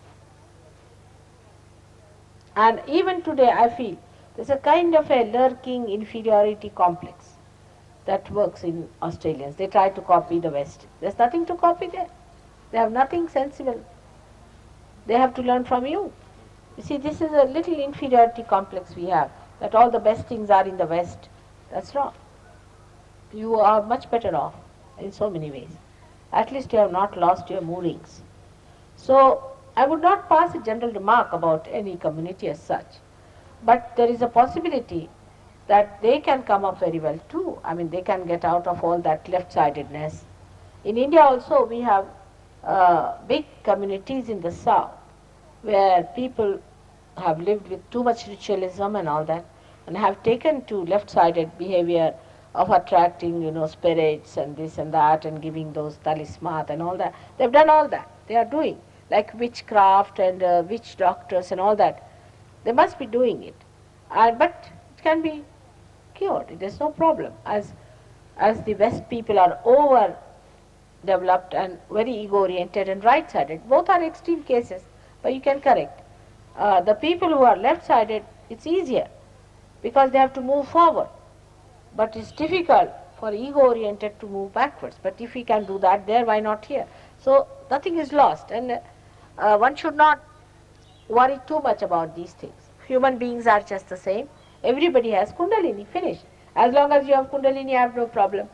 And even today I feel there's a kind of a lurking inferiority complex that works in Australians. They try to copy the West. There's nothing to copy there. They have nothing sensible. They have to learn from you. You see, this is a little inferiority complex we have, that all the best things are in the West. That's wrong. You are much better off in so many ways. At least you have not lost your moorings. So I would not pass a general remark about any community as such, but there is a possibility that they can come up very well too. I mean, they can get out of all that left-sidedness. In India also we have big communities in the south where people have lived with too much ritualism and all that, and have taken to left-sided behavior of attracting, spirits and this and that, and giving those talismans and all that. They've done all that. They are doing, like witchcraft and witch doctors and all that. They must be doing it. But it can be cured. There's no problem. As the West people are overdeveloped and very ego-oriented and right-sided. Both are extreme cases, but you can correct. The people who are left-sided, it's easier because they have to move forward. But it's difficult for ego-oriented to move backwards. But if we can do that there, why not here? So nothing is lost, and one should not worry too much about these things. Human beings are just the same. Everybody has Kundalini, finished. As long as you have Kundalini, I have no problem.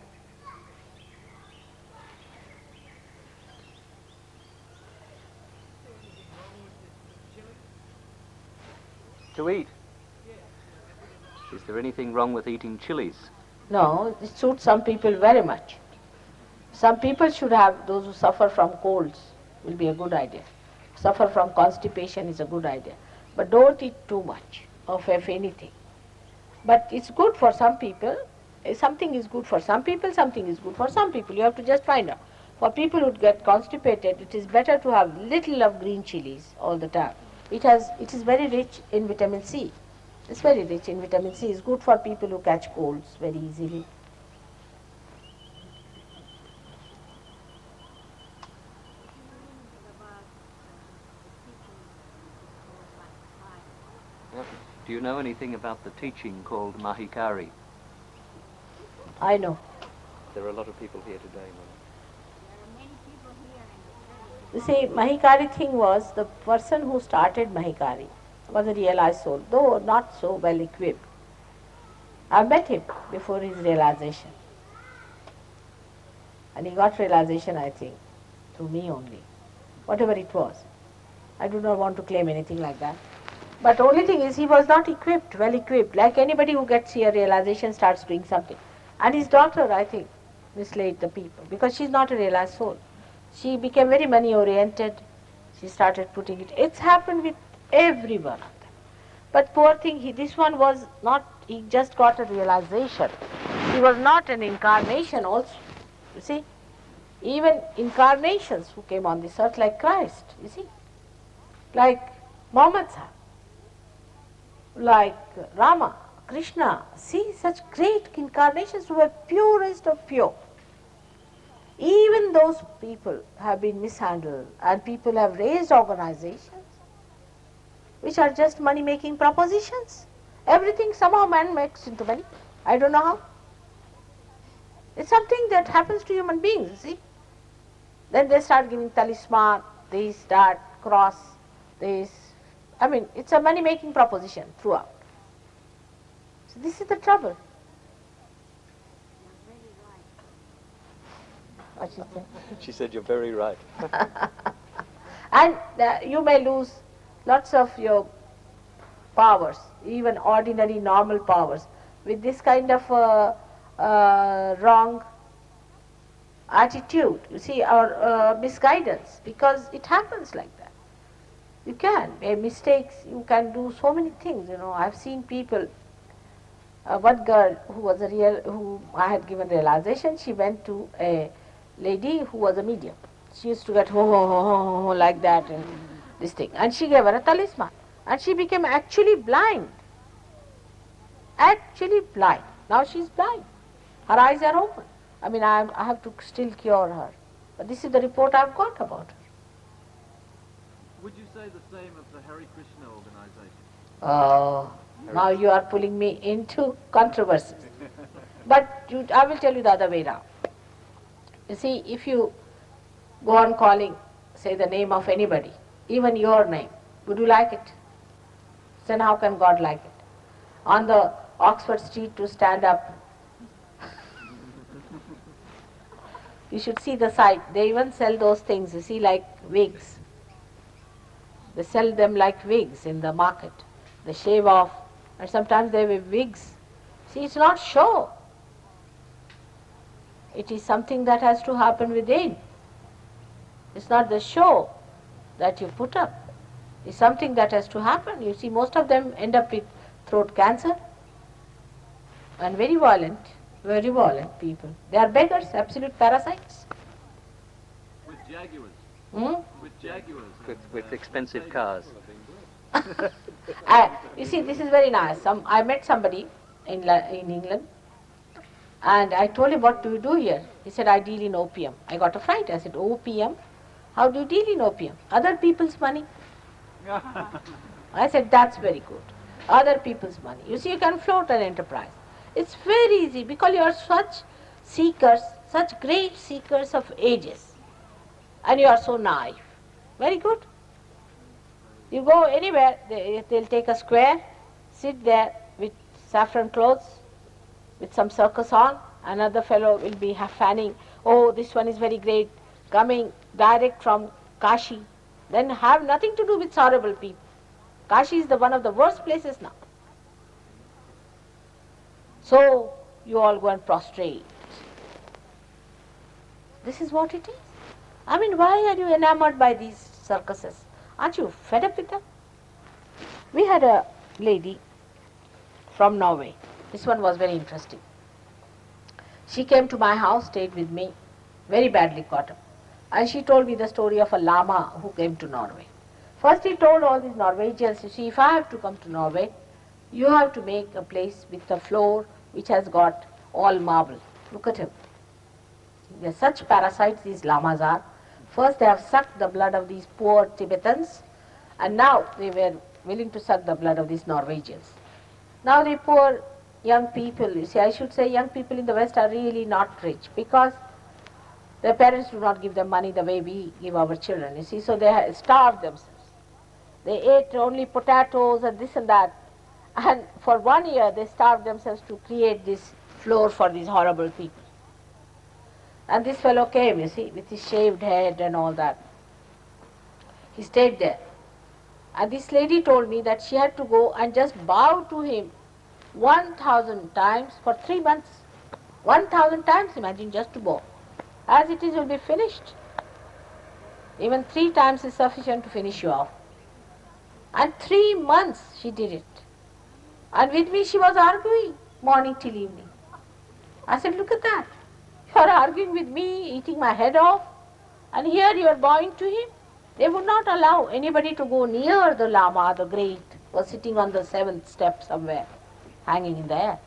To eat? Is there anything wrong with eating chilies? No, it suits some people very much. Some people should have, those who suffer from colds, will be a good idea. Suffer from constipation is a good idea. But don't eat too much of anything. But it's good for some people. Something is good for some people, something is good for some people. You have to just find out. For people who get constipated, it is better to have little of green chilies all the time. It is very rich in vitamin C. It's very rich in vitamin C. It's good for people who catch colds very easily. Do you know anything about the teaching called Mahikari? I know. There are a lot of people here today. You see, Mahikari thing was, the person who started Mahikari was a realized soul, though not so well equipped. I met him before his realization. And he got realization, I think, through me only. Whatever it was. I do not want to claim anything like that. But only thing is, he was not equipped, well equipped. Like anybody who gets here realization starts doing something. And his daughter, I think, misled the people, because she's not a realized soul. She became very money oriented. She started putting it. It's happened with every one of them. But poor thing, this one was not, he just got a realization. He was not an incarnation also. You see, even incarnations who came on this earth, like Christ, you see, like Muhammad Sahib, like Rama, Krishna, see such great incarnations who were purest of pure. Even those people have been mishandled, and people have raised organizations which are just money-making propositions. Everything somehow man makes into money. I don't know how. It's something that happens to human beings, you see. Then they start giving talisman, they start cross, I mean, it's a money-making proposition throughout. So this is the trouble. What she said? She said you're very right. And you may lose lots of your powers, even ordinary normal powers, with this kind of wrong attitude, you see, or misguidance, because it happens like that. You can make mistakes, you can do so many things, I've seen people, one girl who I had given realization, she went to a lady who was a medium. She used to get ho ho ho ho ho like that and this thing, and she gave her a talisman, and she became actually blind. Actually blind. Now she's blind. Her eyes are open. I mean, I have to still cure her. But this is the report I've got about her. Would you say the same of the Hare Krishna organization? Oh, now you are pulling me into controversies. But I will tell you the other way round. You see, if you go on calling, say the name of anybody, even your name, would you like it? Then how can God like it? On the Oxford Street to stand up. You should see the sight. They even sell those things, you see, like wigs. They sell them like wigs in the market. They shave off, and sometimes they wear wigs. See, it's not show. It is something that has to happen within. It's not the show that you put up. It's something that has to happen. You see, most of them end up with throat cancer and very violent people. They are beggars, absolute parasites. With Jaguars. With Jaguars. With expensive cars. You see, this is very nice. I met somebody in England, and I told him, what do you do here? He said, I deal in opium. I got a fright. I said, opium? How do you deal in opium? Other people's money. I said, that's very good. Other people's money. You see, you can float an enterprise. It's very easy because you are such seekers, such great seekers of ages. And you are so naive. Very good. You go anywhere, they'll take a square, sit there with saffron clothes, with some circus on. Another fellow will be fanning, oh, this one is very great, coming direct from Kashi. Then have nothing to do with horrible people. Kashi is one of the worst places now. So you all go and prostrate. This is what it is. I mean, why are you enamored by these circuses? Aren't you fed up with them? We had a lady from Norway. This one was very interesting. She came to my house, stayed with me, very badly caught up. And she told me the story of a Lama who came to Norway. First he told all these Norwegians, you see, if I have to come to Norway, you have to make a place with a floor which has got all marble. Look at him. They are such parasites these Lamas are. First they have sucked the blood of these poor Tibetans, and now they were willing to suck the blood of these Norwegians. Now the poor young people, you see, I should say young people in the West are really not rich because their parents do not give them money the way we give our children, you see, so they starve themselves. They ate only potatoes and this and that, and for 1 year they starved themselves to create this floor for these horrible people. And this fellow came, you see, with his shaved head and all that. He stayed there. And this lady told me that she had to go and just bow to him 1,000 times for 3 months. 1,000 times, imagine, just to bow. As it is, will be finished. Even 3 times is sufficient to finish you off. And 3 months she did it. And with me she was arguing morning till evening. I said, look at that. You are arguing with me, eating my head off, and here you are bowing to him. They would not allow anybody to go near the Lama, the great, who was sitting on the 7th step somewhere, hanging in the air.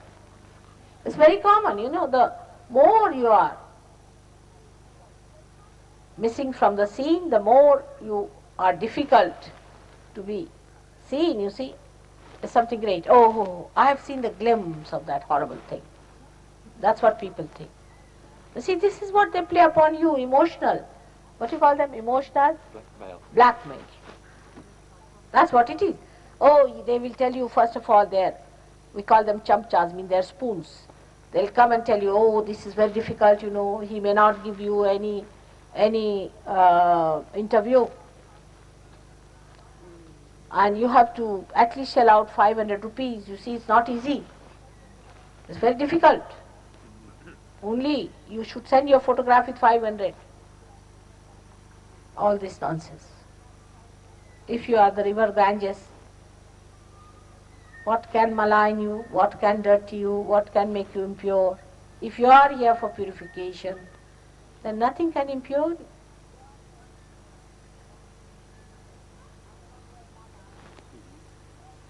It's very common, you know, the more you are missing from the scene, the more you are difficult to be seen, you see. It's something great. Oh, I have seen the glimpse of that horrible thing. That's what people think. You see, this is what they play upon you, emotional. What do you call them? Emotional? Blackmail. Blackmail. That's what it is. Oh, they will tell you, first of all, we call them chamchas, mean they're spoons. They'll come and tell you, oh, this is very difficult, you know, he may not give you any interview. And you have to at least shell out 500 rupees. You see, it's not easy. It's very difficult. Only you should send your photograph with 500. All this nonsense. If you are the river Ganges, what can malign you? What can dirty you? What can make you impure? If you are here for purification, then nothing can impure you.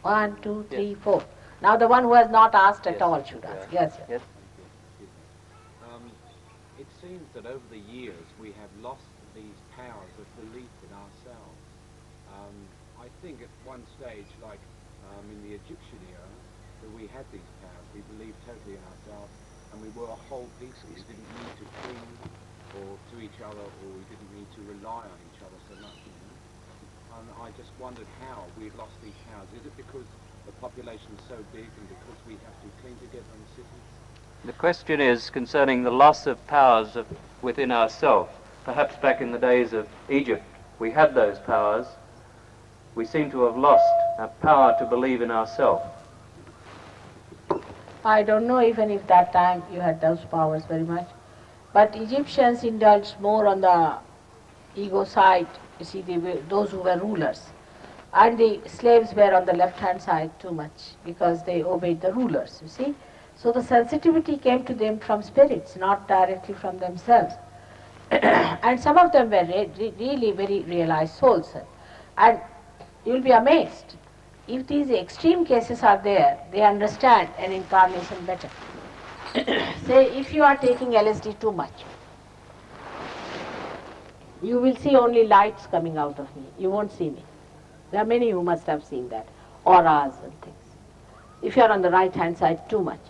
One, two, three, four. Now the one who has not asked at all should ask. Yes, yes. It seems that over the years we have lost these powers of belief in ourselves. I think at one stage, like in the Egyptian era, that we had these powers. We believed totally in ourselves, and we were a whole piece. We didn't need to cling to each other, or we didn't need to rely on each other so much. You know? And I just wondered how we've lost these powers. Is it because the population is so big and because we have to cling together in cities? The question is concerning the loss of powers within ourselves. Perhaps back in the days of Egypt, we had those powers. we seem to have lost our power to believe in ourselves. I don't know even if that time you had those powers very much. But Egyptians indulged more on the ego side. You see, those who were rulers. And the slaves were on the left-hand side too much because they obeyed the rulers, you see. So the sensitivity came to them from spirits, not directly from themselves. And some of them were really very realized souls. And you'll be amazed. If these extreme cases are there, they understand an incarnation better. Say, if you are taking LSD too much, you will see only lights coming out of me. You won't see me. There are many who must have seen that, auras and things. If you are on the right-hand side, too much.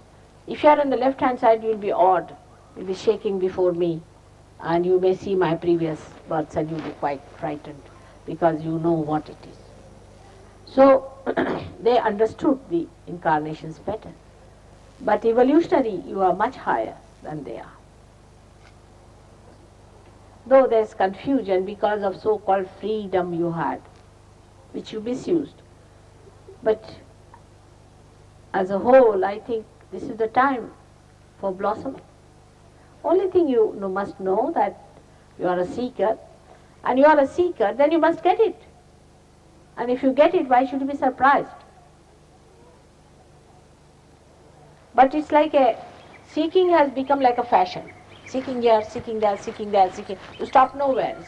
If you are on the left-hand side, you will be awed. You will be shaking before me, and you may see my previous births, and you will be quite frightened because you know what it is. So they understood the incarnations better. But evolutionary, you are much higher than they are. Though there is confusion because of so-called freedom you had, which you misused. But as a whole, I think this is the time for blossoming. Only thing you must know that you are a seeker, and you are a seeker, then you must get it. And if you get it, why should you be surprised? But it's like seeking has become like a fashion. Seeking here, seeking there, seeking there, seeking. You stop nowhere. You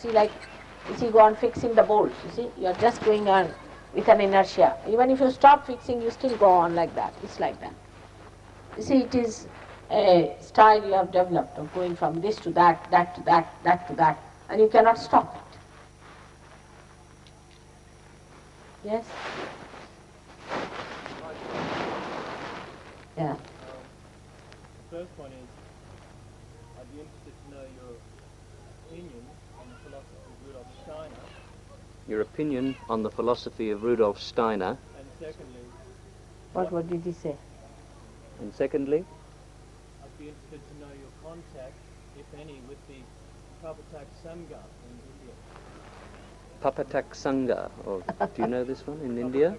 see, go on fixing the bolts. You see, you are just going on with an inertia. Even if you stop fixing, you still go on like that. It's like that. You see, it is a style you have developed of going from this to that, that to that, that to that, and you cannot stop it. Yes? Yeah. The first one is, I'd be interested to know your opinion on the philosophy of Rudolf Steiner. Your opinion on the philosophy of Rudolf Steiner. And secondly, What did he say? And secondly, I'd be interested to know your contact, if any, with the Papatak Sangha in India. Papatak Sangha, or do you know this one in India?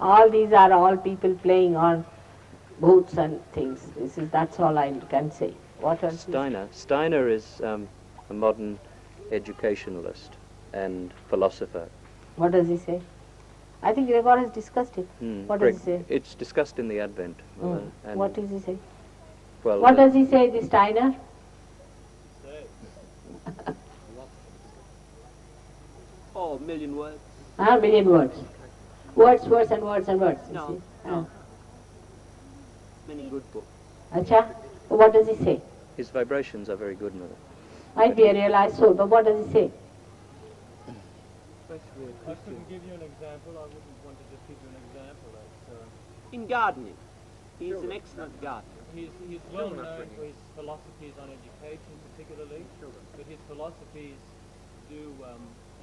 All these are all people playing on boots and things. That's all I can say. What else? Steiner is a modern educationalist and philosopher. What does he say? I think Gregor has discussed it. What does he say? It's discussed in the Advent. And what does he say? Well, what does he say, this Steiner? Oh, a million words. A million words. Words, words and words and words. No, many good books. Acha? What does he say? His vibrations are very good, Mother. Might be a realized soul, but what does he say? I couldn't give you an example. I wouldn't want to just give you an example. In gardening, he is an excellent gardener. He's well known for his philosophies on education particularly, but his philosophies do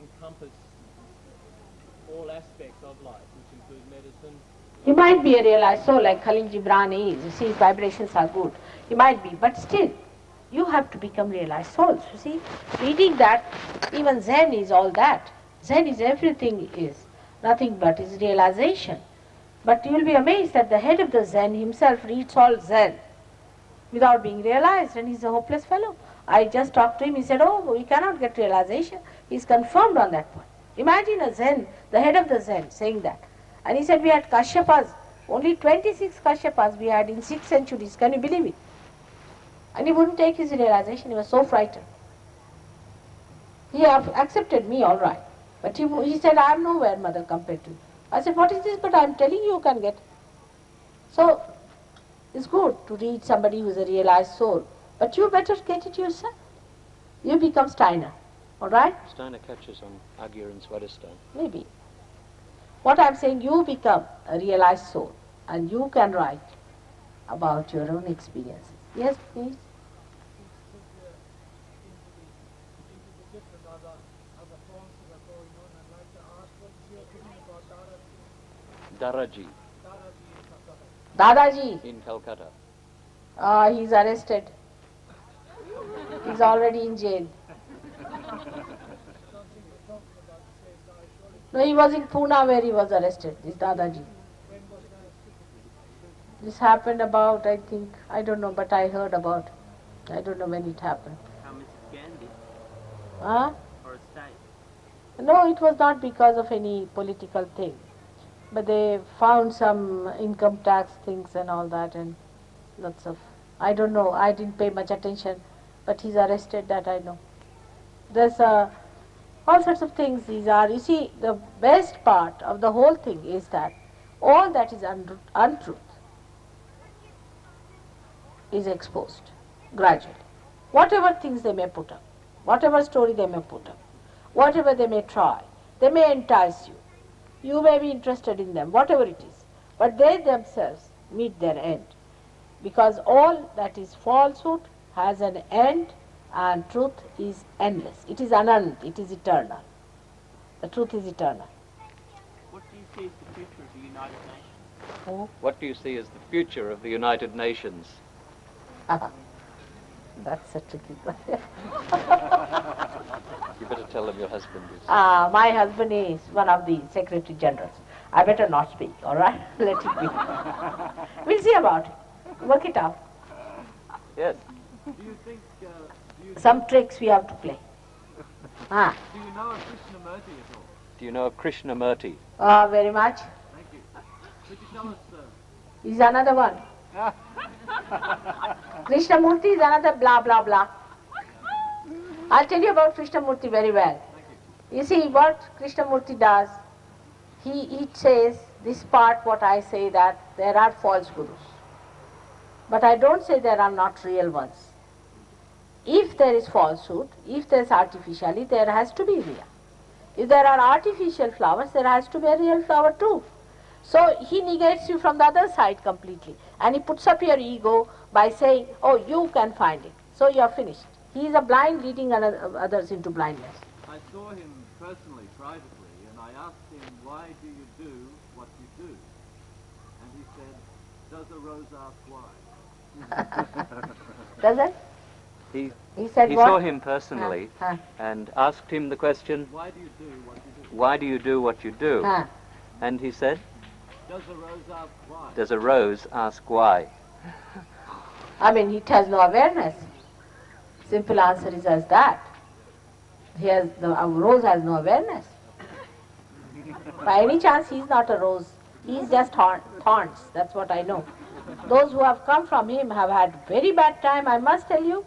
encompass all aspects of life, which include medicine. He might be a realized soul like Khalil Gibran is. You see, his vibrations are good. He might be, but still, you have to become realized souls. You see, reading that, even Zen is all that. Zen is everything is, nothing but his realization. But you will be amazed that the head of the Zen himself reads all Zen without being realized, and he's a hopeless fellow. I just talked to him, he said, oh, we cannot get realization. He's confirmed on that point. Imagine a Zen, the head of the Zen, saying that. And he said, we had Kashyapas, only 26 Kashyapas we had in 6 centuries, can you believe it? And he wouldn't take his realization, he was so frightened. He accepted me, all right. But he said, I am nowhere, Mother, compared to you. I said, what is this? But I am telling you, you can get. So, it's good to read somebody who is a realized soul. But you better get it yourself. You become Steiner, all right? Steiner catches on Agya and Swadhisthana. Maybe. What I am saying, you become a realized soul, and you can write about your own experiences. Yes, please. Daraji. Dadaji. In Calcutta. He's arrested. He's already in jail. No, he was in Pune where he was arrested, this Dadaji. This happened about, I think, I don't know, but I heard about. I don't know when it happened. How Mrs. Gandhi? Huh? Or a state? No, it was not because of any political thing. But they found some income tax things and all that, and lots of, I don't know, I didn't pay much attention, but he's arrested, that I know. There's all sorts of things these are. You see, the best part of the whole thing is that all that is untruth is exposed gradually. Whatever things they may put up, whatever story they may put up, whatever they may try, they may entice you. You may be interested in them, whatever it is, but they themselves meet their end. Because all that is falsehood has an end, and truth is endless. It is anant, it is eternal. The truth is eternal. What do you see as the future of the United Nations? Oh. What do you see as the future of the United Nations? That's a tricky question. You better tell them your husband is. My husband is one of the Secretary Generals. I better not speak, all right? Let it be. We'll see about it. Work it out. Yes. Do you think, Some tricks we have to play. do you know of Krishnamurti at all? Do you know of Krishnamurti? Very much. Thank you. Could you tell us, He's another one. Krishnamurti is another blah blah blah. I'll tell you about Krishnamurti very well. You see what Krishnamurti does, he says this part what I say, that there are false gurus. But I don't say there are not real ones. If there is falsehood, if there is artificiality, there has to be real. If there are artificial flowers, there has to be a real flower too. So he negates you from the other side completely, and he puts up your ego by saying, oh, you can find it, so you are finished. He is a blind leading others into blindness. I saw him personally, privately, and I asked him, why do you do what you do? And he said, does a rose ask why? Does it? He said he what? saw him personally and asked him the question, Why do you do what you do? why do you do what you do? And he said, Does a rose ask why? does a rose ask why? I mean, it has no awareness. Simple answer is as that. A rose has no awareness. By any chance, he is not a rose. He is just thorns. That's what I know. Those who have come from him have had very bad time, I must tell you.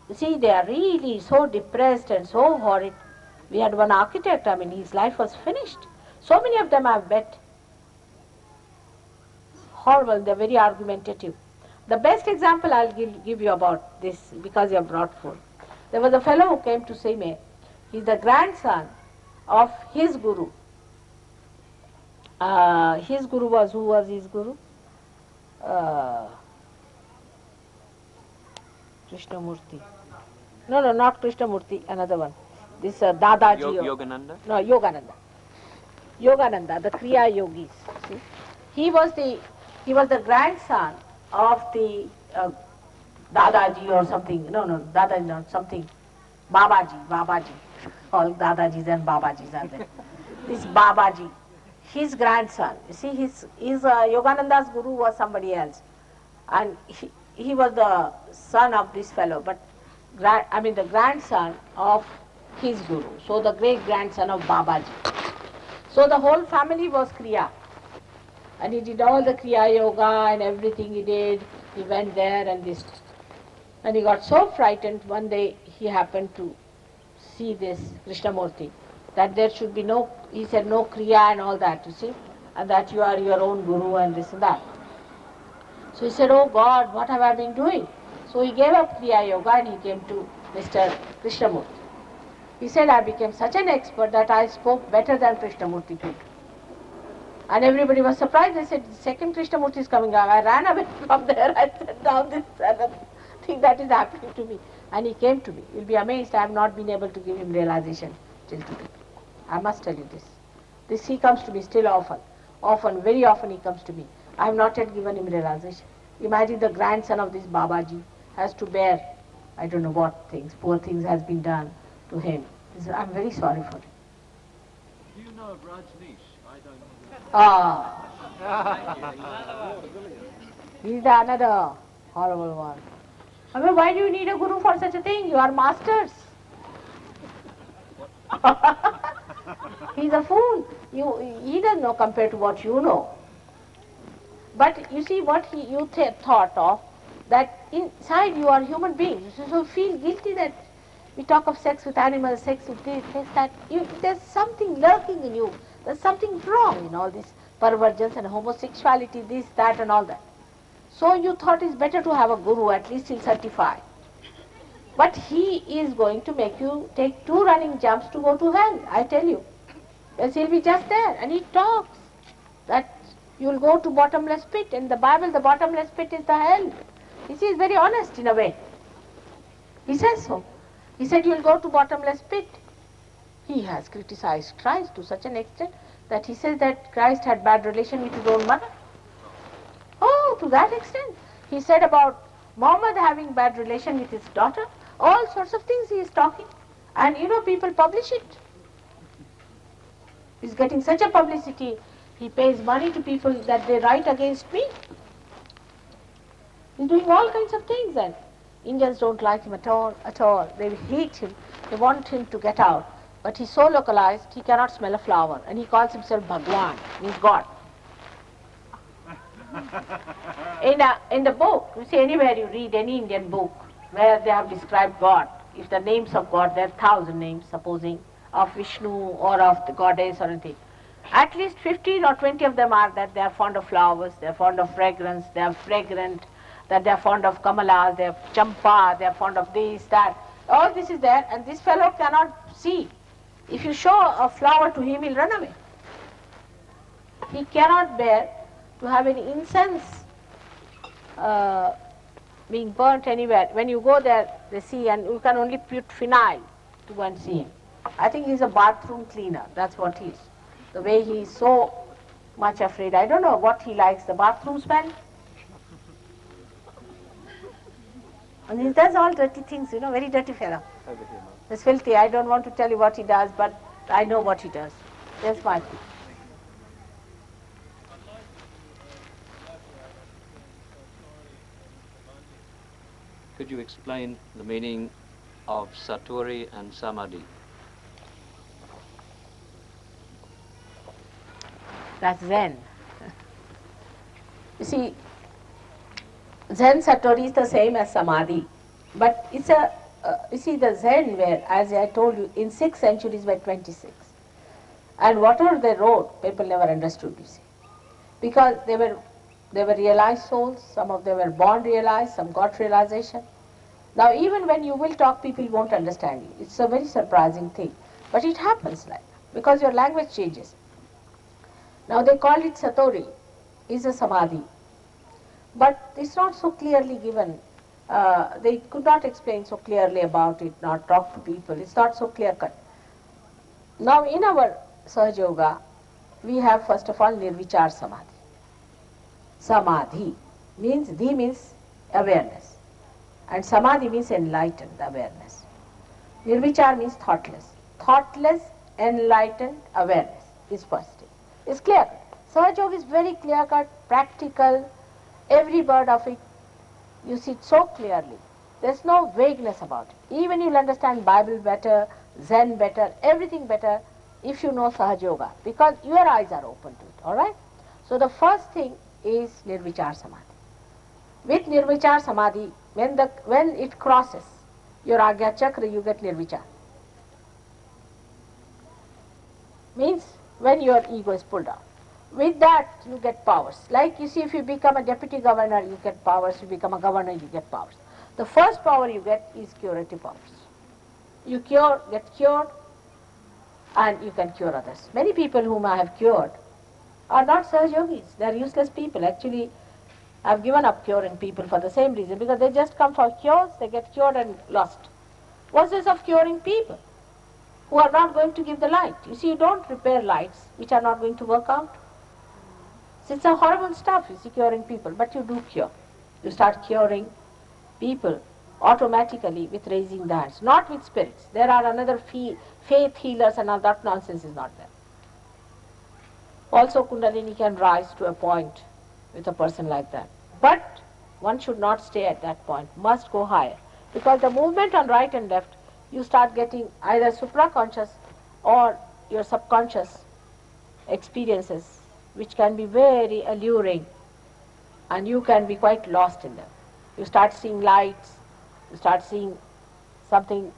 You see, they are really so depressed and so horrid. We had one architect, I mean, his life was finished. So many of them I've met. Horrible, they're very argumentative. The best example I'll give you about this, because you have brought forth. There was a fellow who came to see me. He's the grandson of his guru. His guru was, who was his guru? Krishnamurti. No, not Krishnamurti, another one. This Dadaji. Yogananda? No, Yogananda. Yogananda, the Kriya Yogis. See? He was the grandson of the Dadaji or something. No, Dadaji, not something. Babaji. All Dadajis and Babajis are there. This Babaji, his grandson. You see, his Yogananda's guru was somebody else, and he was the son of this fellow, but the grandson of his guru. So the great grandson of Babaji. So the whole family was Kriya. And he did all the Kriya Yoga and everything he did. He went there and this. And he got so frightened, one day he happened to see this Krishnamurti, that there should be no, he said, no Kriya and all that, you see, and that you are your own guru and this and that. So he said, oh God, what have I been doing? So he gave up Kriya Yoga and he came to Mr. Krishnamurti. He said, I became such an expert that I spoke better than Krishnamurti could. And everybody was surprised. They said, the second Krishnamurti is coming out. I ran away from there. I said, now this thing that is happening to me. And he came to me. You'll be amazed, I have not been able to give him realization till today. I must tell you this. This he comes to me still often, very often he comes to me. I have not yet given him realization. Imagine the grandson of this Babaji has to bear, I don't know what things, poor things has been done to him. I'm very sorry for him. Do you know of Rajneesh? I don't know. Ah, Brilliant. he's the another horrible one. I mean, why do you need a guru for such a thing? You are masters. He's a fool. He doesn't know compared to what you know. But you see what you thought of, that inside you are human beings. So feel guilty that we talk of sex with animals, sex with this, that. There's something lurking in you. There's something wrong in all this pervergence and homosexuality, this, that and all that. So you thought it's better to have a guru, at least he'll certify. But he is going to make you take 2 running jumps to go to hell, I tell you. Because he'll be just there and he talks that you'll go to bottomless pit. In the Bible, the bottomless pit is the hell. He is very honest in a way. He says so. He said you'll go to bottomless pit. He has criticized Christ to such an extent that he says that Christ had bad relation with his own mother. Oh, to that extent. He said about Muhammad having bad relation with his daughter. All sorts of things he is talking. And people publish it. He's getting such a publicity. He pays money to people that they write against me. He's doing all kinds of things, and Indians don't like him at all, at all. They hate him. They want him to get out. But he's so localized, he cannot smell a flower. And he calls himself Bhagwan, means God. In the book, you see, anywhere you read any Indian book where they have described God, if the names of God, there are 1,000 names, supposing, of Vishnu or of the goddess or anything. At least 15 or 20 of them are that they are fond of flowers, they are fond of fragrance, they are fragrant, that they are fond of kamalas, they are champa, they are fond of this, that. All this is there, and this fellow cannot see. If you show a flower to him, he'll run away. He cannot bear to have any incense being burnt anywhere. When you go there, they see, and you can only put phenyl to go and see him. I think he's a bathroom cleaner, that's what he is. The way he is so much afraid. I don't know what he likes, the bathroom smell. And he does all dirty things, very dirty fellow. He's filthy. I don't want to tell you what he does, but I know what he does. That's my thing. Could you explain the meaning of Satori and Samadhi? That's Zen. You see, Zen Satori is the same as Samadhi, but it's you see the Zen were, as I told you, in 6 centuries were 26. And whatever they wrote, people never understood, you see. Because they were realized souls, some of them were born realized, some got realization. Now even when you will talk, people won't understand you. It's a very surprising thing. But it happens like that, because your language changes. Now they call it Satori, is a Samadhi. But it's not so clearly given. They could not explain so clearly about it, not talk to people. It's not so clear cut. Now in our SahajaYoga, we have first of all Nirvichar Samadhi. Samadhi means, Dhi means awareness. And Samadhi means enlightened awareness. Nirvichar means thoughtless. Thoughtless, enlightened awareness is first thing. It's clear. SahajaYoga is very clear cut, practical, every word of it. You see it so clearly. There's no vagueness about it. Even you'll understand Bible better, Zen better, everything better if you know SahajaYoga, because your eyes are open to it, alright? So the first thing is Nirvichar Samadhi. With Nirvichar Samadhi, when it crosses your Agya Chakra, you get Nirvichar. Means when your ego is pulled out. With that, you get powers. Like you see, if you become a deputy governor, you get powers. If you become a governor, you get powers. The first power you get is curative powers. You get cured, and you can cure others. Many people whom I have cured are not Sahajogis. They are useless people. Actually, I have given up curing people for the same reason, because they just come for cures, they get cured and lost. What's this of curing people who are not going to give the light? You see, you don't repair lights which are not going to work out. So it's a horrible stuff, you see, curing people, but you do cure. You start curing people automatically with raising the hands, not with spirits. There are another faith healers and all that nonsense is not there. Also Kundalini can rise to a point with a person like that. But one should not stay at that point, must go higher. Because the movement on right and left, you start getting either supraconscious or your subconscious experiences, which can be very alluring, and you can be quite lost in them. You start seeing lights, you start seeing something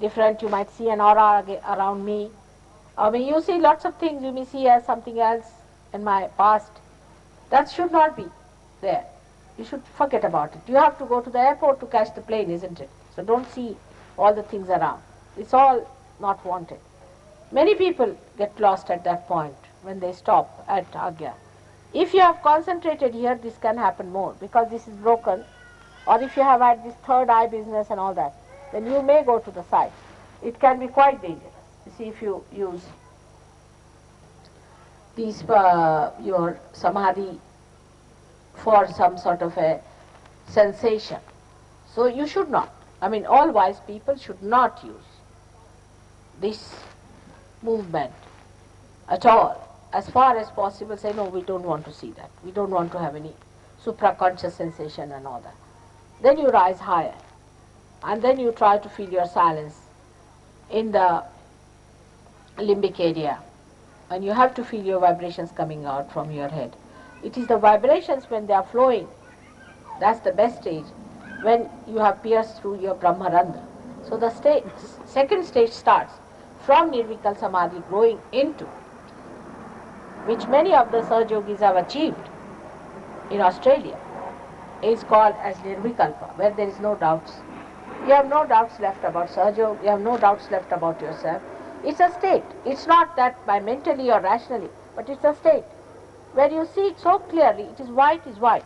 different, you might see an aura around me. I mean, you see lots of things you may see as something else in my past. That should not be there. You should forget about it. You have to go to the airport to catch the plane, isn't it? So don't see all the things around. It's all not wanted. Many people get lost at that point when they stop at Agya. If you have concentrated here, this can happen more because this is broken. Or if you have had this third eye business and all that, then you may go to the side. It can be quite dangerous. You see, if you use these your samadhi for some sort of a sensation. So you should not. I mean, all wise people should not use this movement at all. As far as possible, say, no, we don't want to see that. We don't want to have any supraconscious sensation and all that. Then you rise higher. And then you try to feel your silence in the limbic area. And you have to feel your vibrations coming out from your head. It is the vibrations when they are flowing, that's the best stage, when you have pierced through your Brahmarandra. So the second stage starts from Nirvikal Samadhi growing into, which many of the Sahajogis have achieved in Australia, is called as Nirvikalpa, where there is no doubts. You have no doubts left about Sahaja, you have no doubts left about yourself. It's a state. It's not that by mentally or rationally, but it's a state where you see it so clearly. It is white is white.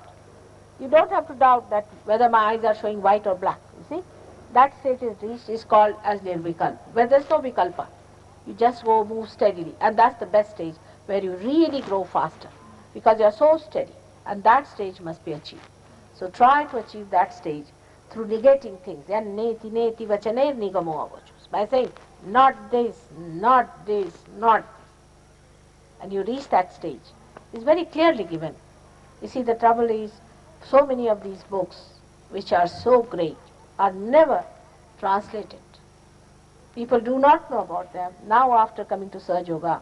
You don't have to doubt that whether my eyes are showing white or black. You see, that state is reached, is called as Nirvikalpa, where there's no vikalpa. You just go move steadily, and that's the best stage where you really grow faster because you are so steady, and that stage must be achieved. So try to achieve that stage through negating things. By saying, not this, not this, not. And you reach that stage. It's very clearly given. You see, the trouble is, so many of these books, which are so great, are never translated. People do not know about them. Now after coming to SahajaYoga,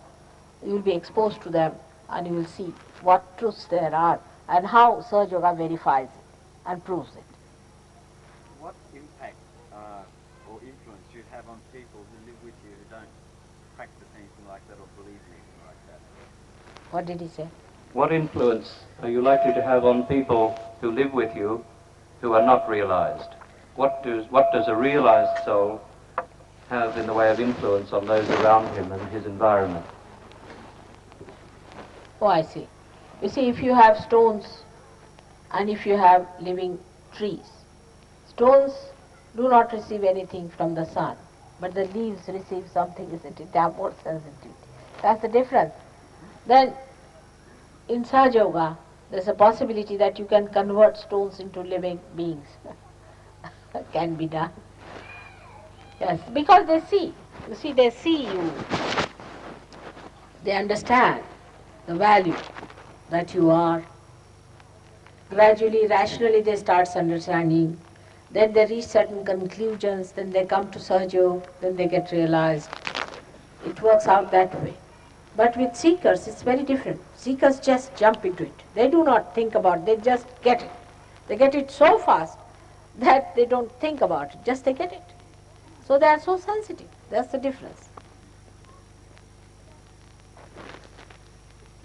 you will be exposed to them and you will see what truths there are and how SahajaYoga verifies it and proves it. What impact or influence do you have on people who live with you who don't practice anything like that or believe in anything like that? What did he say? What influence are you likely to have on people who live with you who are not realized? What does a realized soul have in the way of influence on those around him and his environment? Oh, I see. You see, if you have stones and if you have living trees, stones do not receive anything from the sun, but the leaves receive something, isn't it? They have more sensitivity. That's the difference. Then, in SahajaYoga, there's a possibility that you can convert stones into living beings. Can be done. Yes, because they see. You see, they see you. They understand the value that you are. Gradually, rationally, they start understanding. Then they reach certain conclusions. Then they come to SahajaYoga. Then they get realized. It works out that way. But with seekers, it's very different. Seekers just jump into it. They do not think about it. They just get it. They get it so fast that they don't think about it. Just they get it. So they are so sensitive. That's the difference.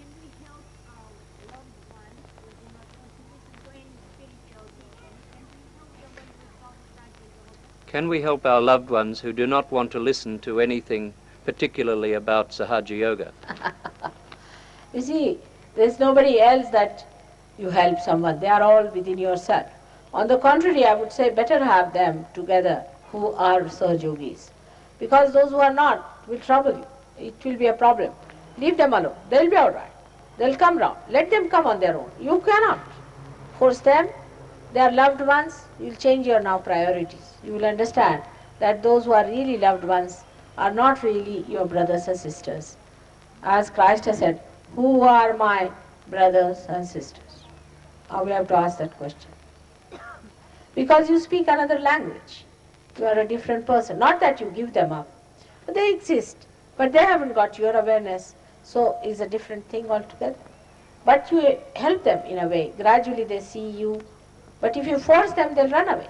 Can we help our loved ones who do not want to listen to any spiritual teaching? Can we help them when we start SahajaYoga? Can we help our loved ones who do not want to listen to anything particularly about SahajaYoga? You see, there's nobody else that you help someone. They are all within yourself. On the contrary, I would say better have them together who are Sahajogis. Because those who are not will trouble you. It will be a problem. Leave them alone. They'll be all right. They'll come round. Let them come on their own. You cannot force them. They are loved ones. You'll change your now priorities. You will understand that those who are really loved ones are not really your brothers and sisters. As Christ has said, Who are my brothers and sisters? We have to ask that question. Because you speak another language. You are a different person. Not that you give them up. But they exist. But they haven't got your awareness. So it's a different thing altogether. But you help them in a way. Gradually they see you. But if you force them, they'll run away.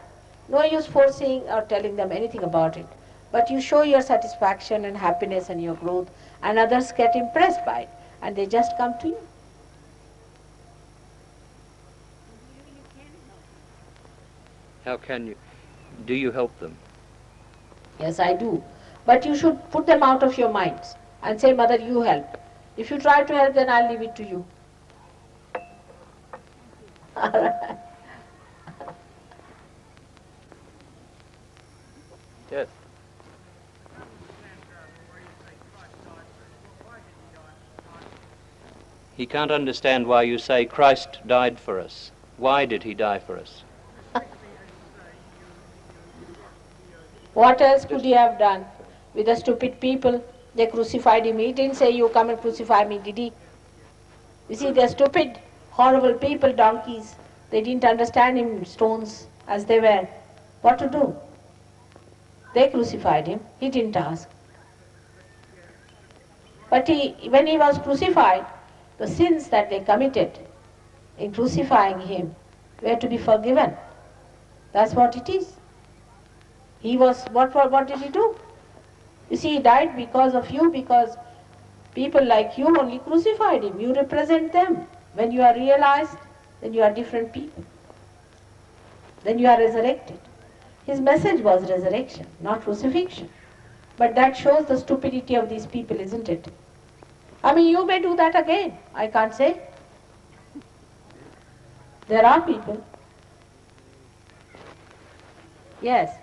No use forcing or telling them anything about it. But you show your satisfaction and happiness and your growth, and others get impressed by it, and they just come to you. How can you? Do you help them? Yes, I do. But you should put them out of your minds and say, Mother, you help. If you try to help, then I'll leave it to you. All right. Yes. He can't understand why you say Christ died for us. Why did he die for us? What else could he have done with the stupid people? They crucified him. He didn't say, you come and crucify me, did he? You see, they're stupid, horrible people, donkeys. They didn't understand him, stones, as they were. What to do? They crucified him. He didn't ask. But when he was crucified, the sins that they committed in crucifying him were to be forgiven. That's what it is. He was, what did he do? You see, he died because of you, because people like you only crucified him. You represent them. When you are realized, then you are different people. Then you are resurrected. His message was resurrection, not crucifixion. But that shows the stupidity of these people, isn't it? I mean, you may do that again. I can't say. There are people. Yes.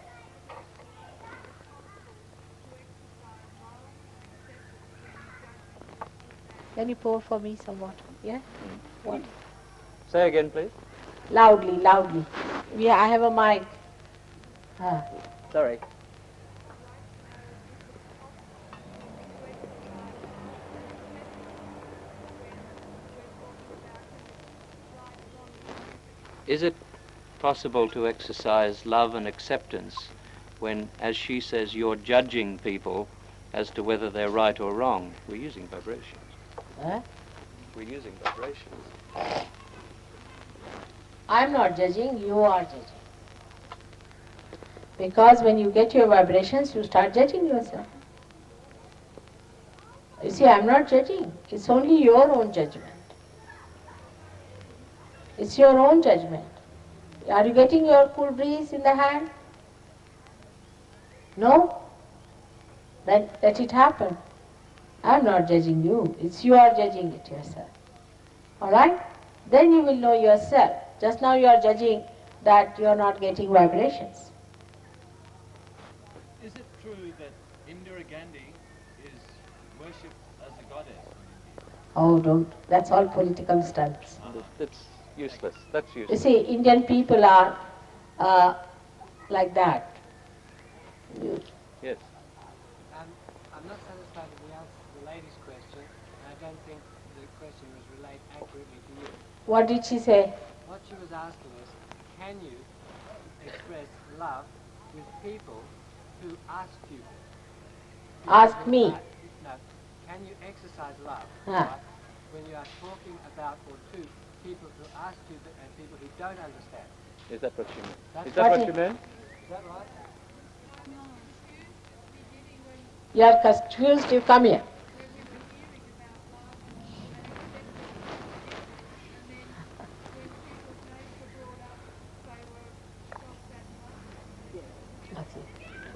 Can you pour for me some water? Yeah? Water. Say again, please. Loudly, loudly. Yeah, I have a mic. Sorry. Is it possible to exercise love and acceptance when, as she says, you're judging people as to whether they're right or wrong? We're using vibrations. We're using vibrations. I'm not judging, you are judging. Because when you get your vibrations, you start judging yourself. You see, I'm not judging. It's only your own judgment. It's your own judgment. Are you getting your cool breeze in the hand? No? Then let it happen. I'm not judging you. It's you are judging it yourself. Alright? Then you will know yourself. Just now you are judging that you are not getting vibrations. Is it true that Indira Gandhi is worshipped as a goddess? Oh, don't. That's all political stunts. That's useless. That's You useless. see, Indian people are like that. Yes. I'm not satisfied with the answer to the lady's question, and I don't think the question was relayed accurately to you. What did she say? What she was asking is, can you express love with people who ask you? Ask me. No. Can you exercise love Huh. right, when you are talking about or to people who ask you and people who don't understand? Is that what you mean? That's Is that what you meant? Is that right? You are confused, you come here.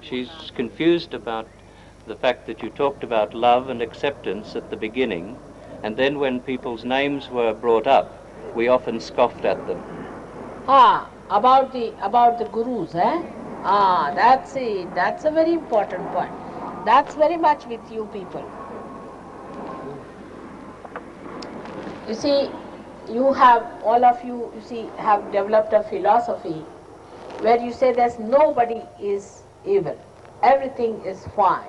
She's confused about the fact that you talked about love and acceptance at the beginning, and then when people's names were brought up, we often scoffed at them. About the gurus, eh? That's it. That's a very important point. That's very much with you people. You see, you have, all of you, have developed a philosophy where you say there's nobody is evil. Everything is fine.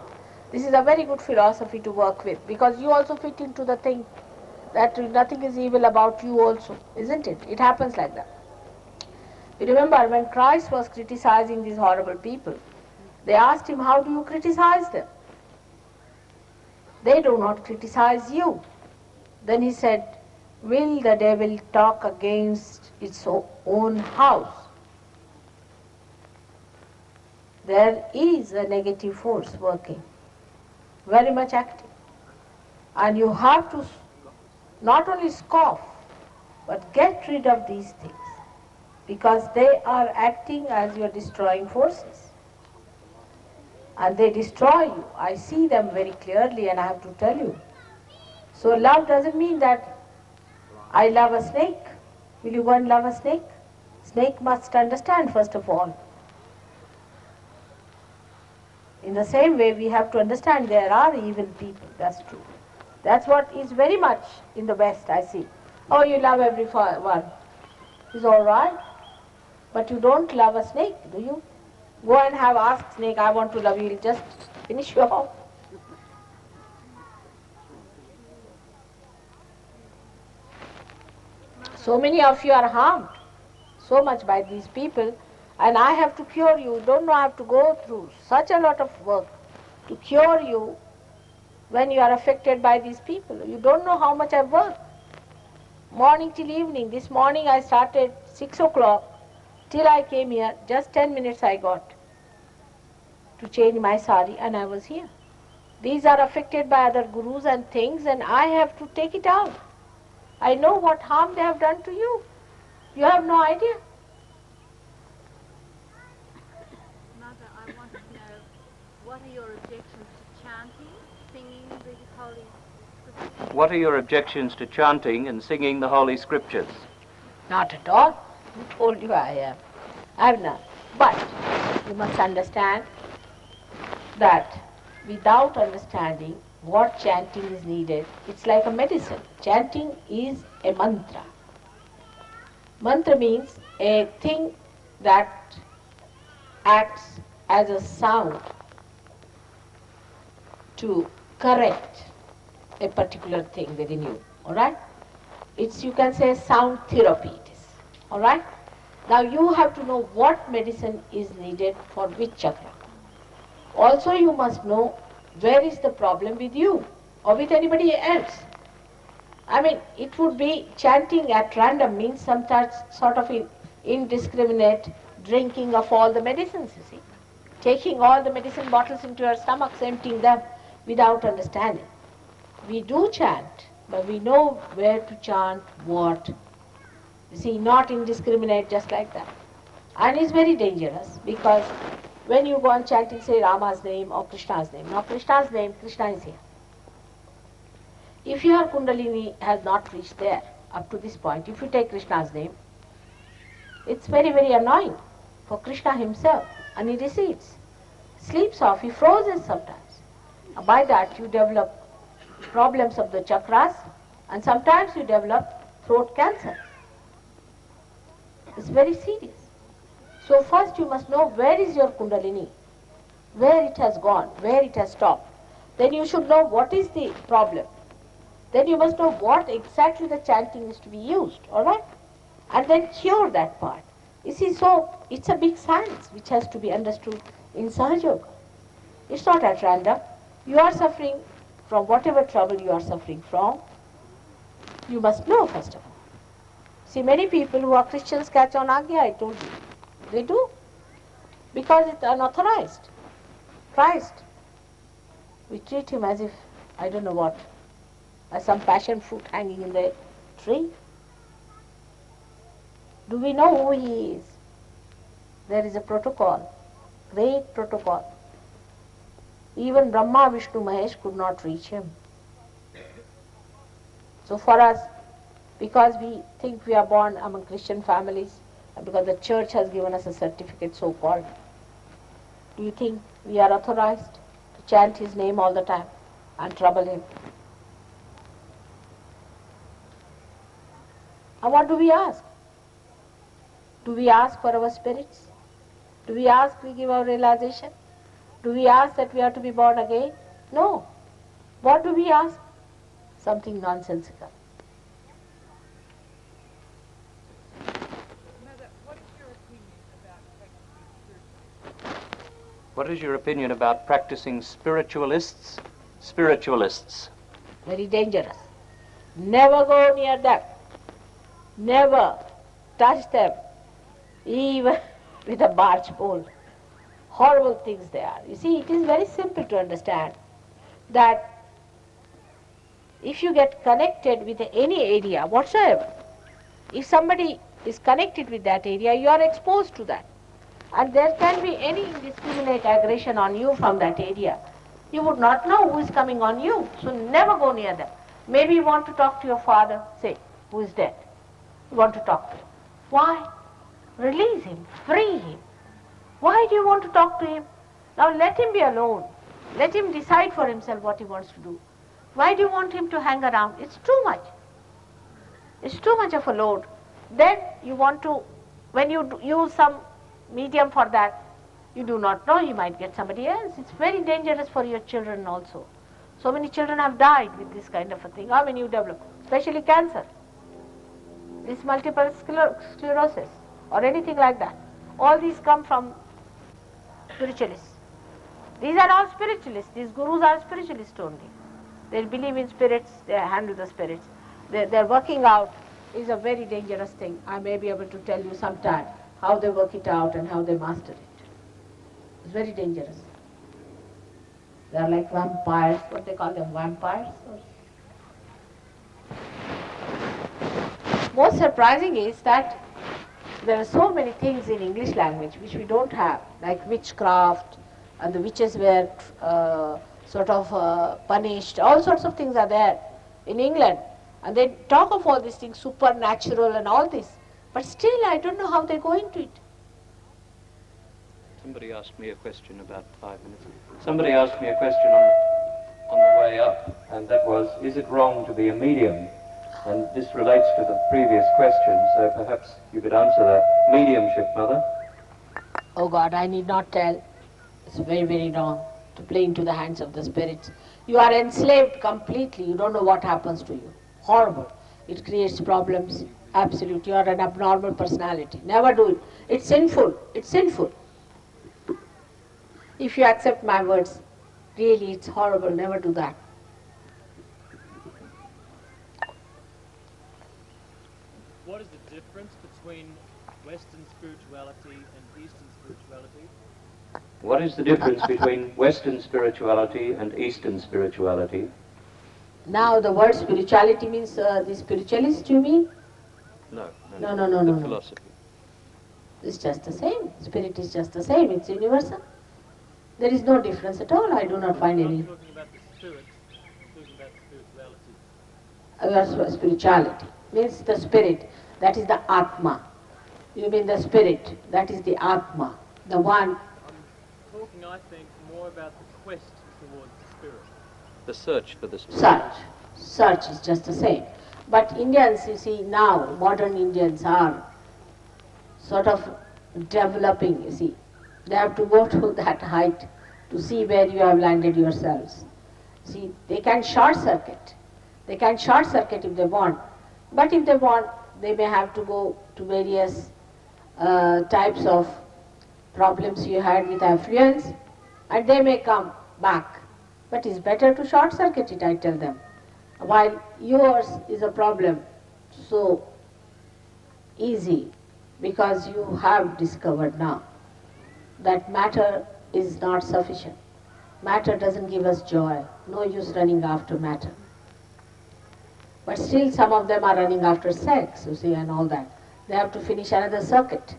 This is a very good philosophy to work with because you also fit into the thing. that nothing is evil about you also, isn't it? It happens like that. You remember when Christ was criticizing these horrible people, they asked him, how do you criticize them? They do not criticize you. Then he said, will the devil talk against its own house? There is a negative force working, very much active. And you have to not only scoff, but get rid of these things, because they are acting as your destroying forces. And they destroy you. I see them very clearly and I have to tell you. So love doesn't mean that I love a snake. Will you go and love a snake? Snake must understand first of all. In the same way we have to understand there are evil people, that's true. That's what is very much in the West, I see. Oh, you love everyone. It's all right. But you don't love a snake, do you? Go and ask snake, I want to love you, he'll just finish you off. So many of you are harmed so much by these people, and I have to cure you. Don't know, I have to go through such a lot of work to cure you when you are affected by these people. You don't know how much I work. Morning till evening. This morning I started 6 o'clock. Till I came here, just 10 minutes I got to change my sari and I was here. These are affected by other gurus and things and I have to take it out. I know what harm they have done to you. You have no idea. Mother, I want to know, what are your objections to chanting, singing the Holy Scriptures? What are your objections to chanting and singing the Holy Scriptures? Not at all. Who told you I am? I have none. But you must understand that without understanding what chanting is needed, it's like a medicine. Chanting is a mantra. Mantra means a thing that acts as a sound to correct a particular thing within you. Alright? It's, you can say, sound therapy it is. Alright? Now you have to know what medicine is needed for which chakra. Also you must know where is the problem with you or with anybody else. I mean, it would be chanting at random means some sort of indiscriminate drinking of all the medicines, you see. Taking all the medicine bottles into your stomachs, emptying them without understanding. We do chant, but we know where to chant what. You see, not indiscriminate just like that. And it's very dangerous because when you go on chanting, say Rama's name or Krishna's name. Now Krishna's name, Krishna is here. If your Kundalini has not reached there up to this point, if you take Krishna's name, it's very, very annoying for Krishna himself, and he recedes, sleeps off, he freezes sometimes. And by that you develop problems of the chakras, and sometimes you develop throat cancer. It's very serious. So first you must know where is your Kundalini, where it has gone, where it has stopped. Then you should know what is the problem. Then you must know what exactly the chanting is to be used, alright? And then cure that part. You see, so it's a big science which has to be understood in SahajaYoga. It's not at random. You are suffering from whatever trouble you are suffering from. You must know first of all. See, many people who are Christians catch on Agya, I told you. They do. Because it's unauthorized. Christ, we treat him as if, I don't know what, as some passion fruit hanging in the tree. Do we know who he is? There is a protocol, great protocol. Even Brahma, Vishnu, Mahesh could not reach him. So for us, because we think we are born among Christian families, and because the church has given us a certificate so-called, do you think we are authorized to chant his name all the time and trouble him? And what do we ask? Do we ask for our spirits? Do we ask we give our realization? Do we ask that we are to be born again? No. What do we ask? Something nonsensical. What is your opinion about practicing spiritualists? Spiritualists. Very dangerous. Never go near them. Never touch them, even with a barge pole. Horrible things they are. You see, it is very simple to understand that if you get connected with any area whatsoever, if somebody is connected with that area, you are exposed to that. And there can be any indiscriminate aggression on you from that area. You would not know who is coming on you, so never go near them. Maybe you want to talk to your father, say, who is dead. You want to talk to him. Why? Release him, free him. Why do you want to talk to him? Now let him be alone. Let him decide for himself what he wants to do. Why do you want him to hang around? It's too much. It's too much of a load. Then you want to, when you use some medium for that, you do not know, you might get somebody else. It's very dangerous for your children also. So many children have died with this kind of a thing. How many you develop? Especially cancer. This multiple sclerosis or anything like that. All these come from spiritualists. These are all spiritualists. These gurus are spiritualists only. They believe in spirits, they handle the spirits. Their working out is a very dangerous thing. I may be able to tell you sometime how they work it out and how they master it. It's very dangerous. They are like vampires. What they call them, vampires? Most surprising is that there are so many things in English language which we don't have, like witchcraft, and the witches were punished. All sorts of things are there in England. And they talk of all these things, supernatural and all this. But still, I don't know how they go into it. Somebody asked me a question about 5 minutes. Somebody asked me a question on the way up, and that was, is it wrong to be a medium? And this relates to the previous question, so perhaps you could answer that. Mediumship, Mother? Oh God, I need not tell. It's very, very wrong to play into the hands of the spirits. You are enslaved completely. You don't know what happens to you. Horrible. It creates problems. Absolute. You are an abnormal personality. Never do it. It's sinful. It's sinful. If you accept my words, really it's horrible. Never do that. What is the difference between Western spirituality and Eastern spirituality? What is the difference between Western spirituality and Eastern spirituality? Now the word spirituality means the spiritualist, you mean? No. No. Philosophy. It's just the same. Spirit is just the same. It's universal. There is no difference at all. I do not find any. I'm not talking about the spirit. I'm talking about spirituality. Spirituality means the spirit. That is the Atma. You mean the spirit. That is the Atma. The one. I'm talking, I think, more about the quest towards the spirit. The search for the spirit. Search is just the same. But Indians, you see, now, modern Indians are sort of developing, you see. They have to go to that height to see where you have landed yourselves. See, they can short circuit. They can short circuit if they want. But if they want, they may have to go to various types of problems you had with affluence, and they may come back. But it's better to short circuit it, I tell them. While yours is a problem so easy, because you have discovered now that matter is not sufficient. Matter doesn't give us joy. No use running after matter. But still some of them are running after sex, you see, and all that. They have to finish another circuit.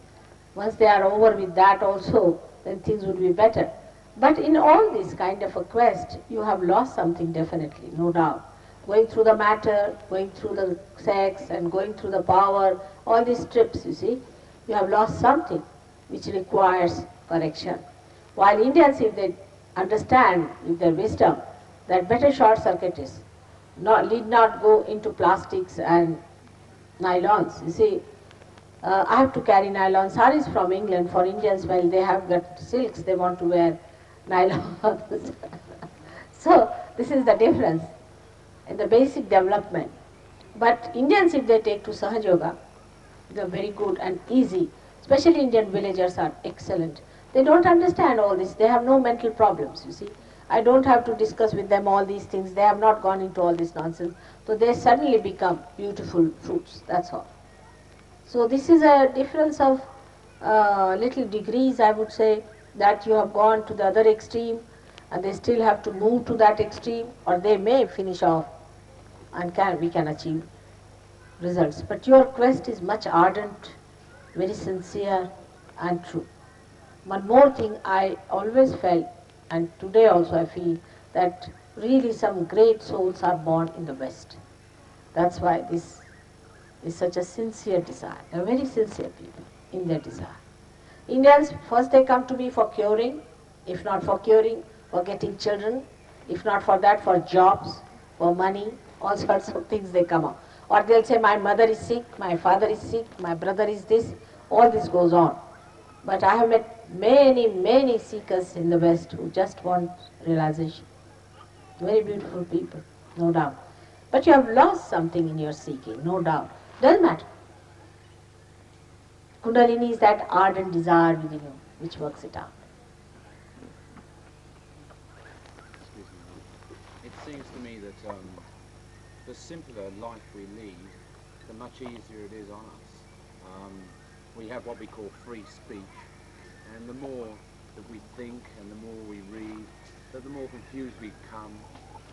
Once they are over with that also, then things would be better. But in all this kind of a quest, you have lost something definitely, no doubt. Going through the matter, going through the sex, and going through the power, all these trips, you see, you have lost something which requires correction. While Indians, if they understand with their wisdom that better short circuit is, need not go into plastics and nylons. You see, I have to carry nylon saris from England for Indians. Well, they have got silks, they want to wear nylon. So this is the difference in the basic development. But Indians, if they take to SahajaYoga, they are very good and easy. Especially Indian villagers are excellent. They don't understand all this. They have no mental problems, you see. I don't have to discuss with them all these things. They have not gone into all this nonsense. So they suddenly become beautiful fruits, that's all. So this is a difference of little degrees, I would say, that you have gone to the other extreme and they still have to move to that extreme, or they may finish off and we can achieve results. But your quest is much ardent, very sincere and true. One more thing I always felt, and today also I feel, that really some great souls are born in the West. That's why this is such a sincere desire. They are very sincere people in their desire. Indians, first they come to me for curing, if not for curing, for getting children, if not for that, for jobs, for money, all sorts of things they come up. Or they'll say, my mother is sick, my father is sick, my brother is this, all this goes on. But I have met many, many seekers in the West who just want realization. Very beautiful people, no doubt. But you have lost something in your seeking, no doubt. Doesn't matter. Kundalini is that ardent desire within you which works it out. Excuse me. It seems to me that the simpler life we lead, the much easier it is on us. We have what we call free speech, and the more that we think and the more we read, the more confused we become,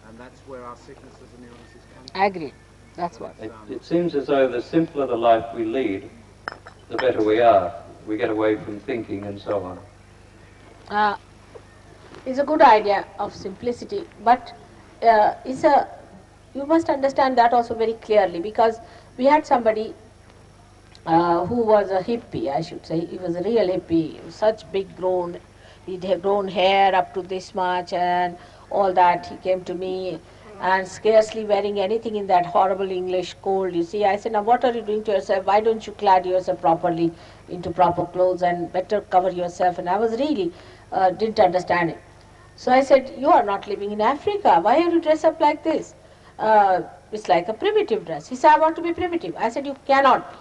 and that's where our sicknesses and illnesses come from. I agree. That's what. It seems as though the simpler the life we lead, the better we are. We get away from thinking and so on. It's a good idea of simplicity, but you must understand that also very clearly, because we had somebody who was a hippie, I should say. He was a real hippie, such big grown, he'd have grown hair up to this much and all that. He came to me and scarcely wearing anything in that horrible English cold, you see. I said, now what are you doing to yourself? Why don't you clad yourself properly into proper clothes and better cover yourself? And I was really, didn't understand it. So I said, you are not living in Africa. Why are you dressed up like this? It's like a primitive dress. He said, I want to be primitive. I said, you cannot be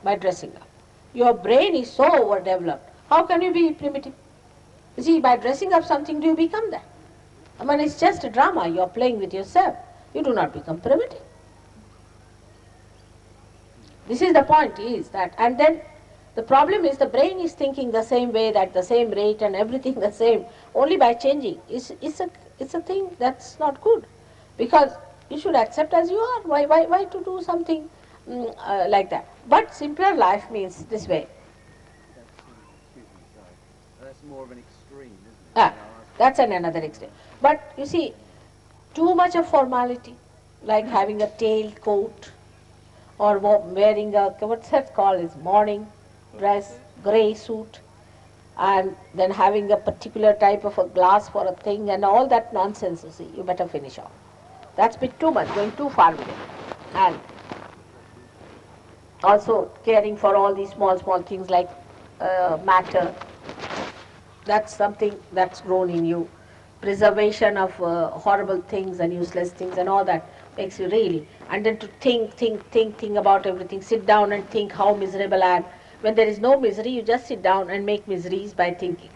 by dressing up. Your brain is so overdeveloped. How can you be primitive? You see, by dressing up something, do you become that? I mean, it's just a drama. You are playing with yourself. You do not become primitive. This is the point, is that. And then the problem is the brain is thinking the same way, at the same rate, and everything the same, only by changing. It's a thing that's not good. Because you should accept as you are. Why to do something like that? But simpler life means this way. Excuse me, sorry. That's more of an extreme, isn't it? That's another extreme. But you see, too much of formality, like having a tail coat, or wearing a, what's that called, is morning dress, grey suit, and then having a particular type of a glass for a thing, and all that nonsense, you see, you better finish off. That's a bit too much, going too far with it. And also caring for all these small things like matter. That's something that's grown in you. Preservation of horrible things and useless things and all that makes you really. And then to think about everything. Sit down and think how miserable I am. When there is no misery, you just sit down and make miseries by thinking.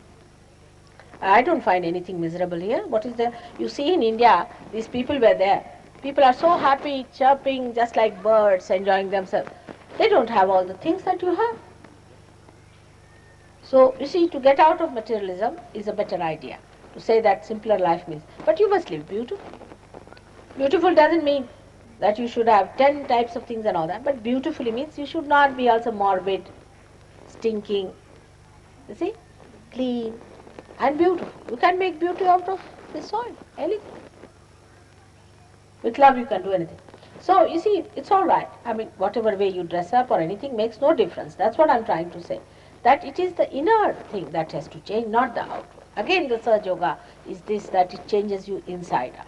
I don't find anything miserable here. What is there? You see, in India, these people were there. People are so happy, chirping, just like birds, enjoying themselves. They don't have all the things that you have. So, you see, to get out of materialism is a better idea. To say that simpler life means. But you must live beautiful. Beautiful doesn't mean that you should have 10 types of things and all that. But beautifully means you should not be also morbid, stinking, you see, clean and beautiful. You can make beauty out of the soil, anything. With love you can do anything. So, you see, it's all right. I mean, whatever way you dress up or anything makes no difference. That's what I'm trying to say. That it is the inner thing that has to change, not the outward. Again, the SahajaYoga is this, that it changes you inside out.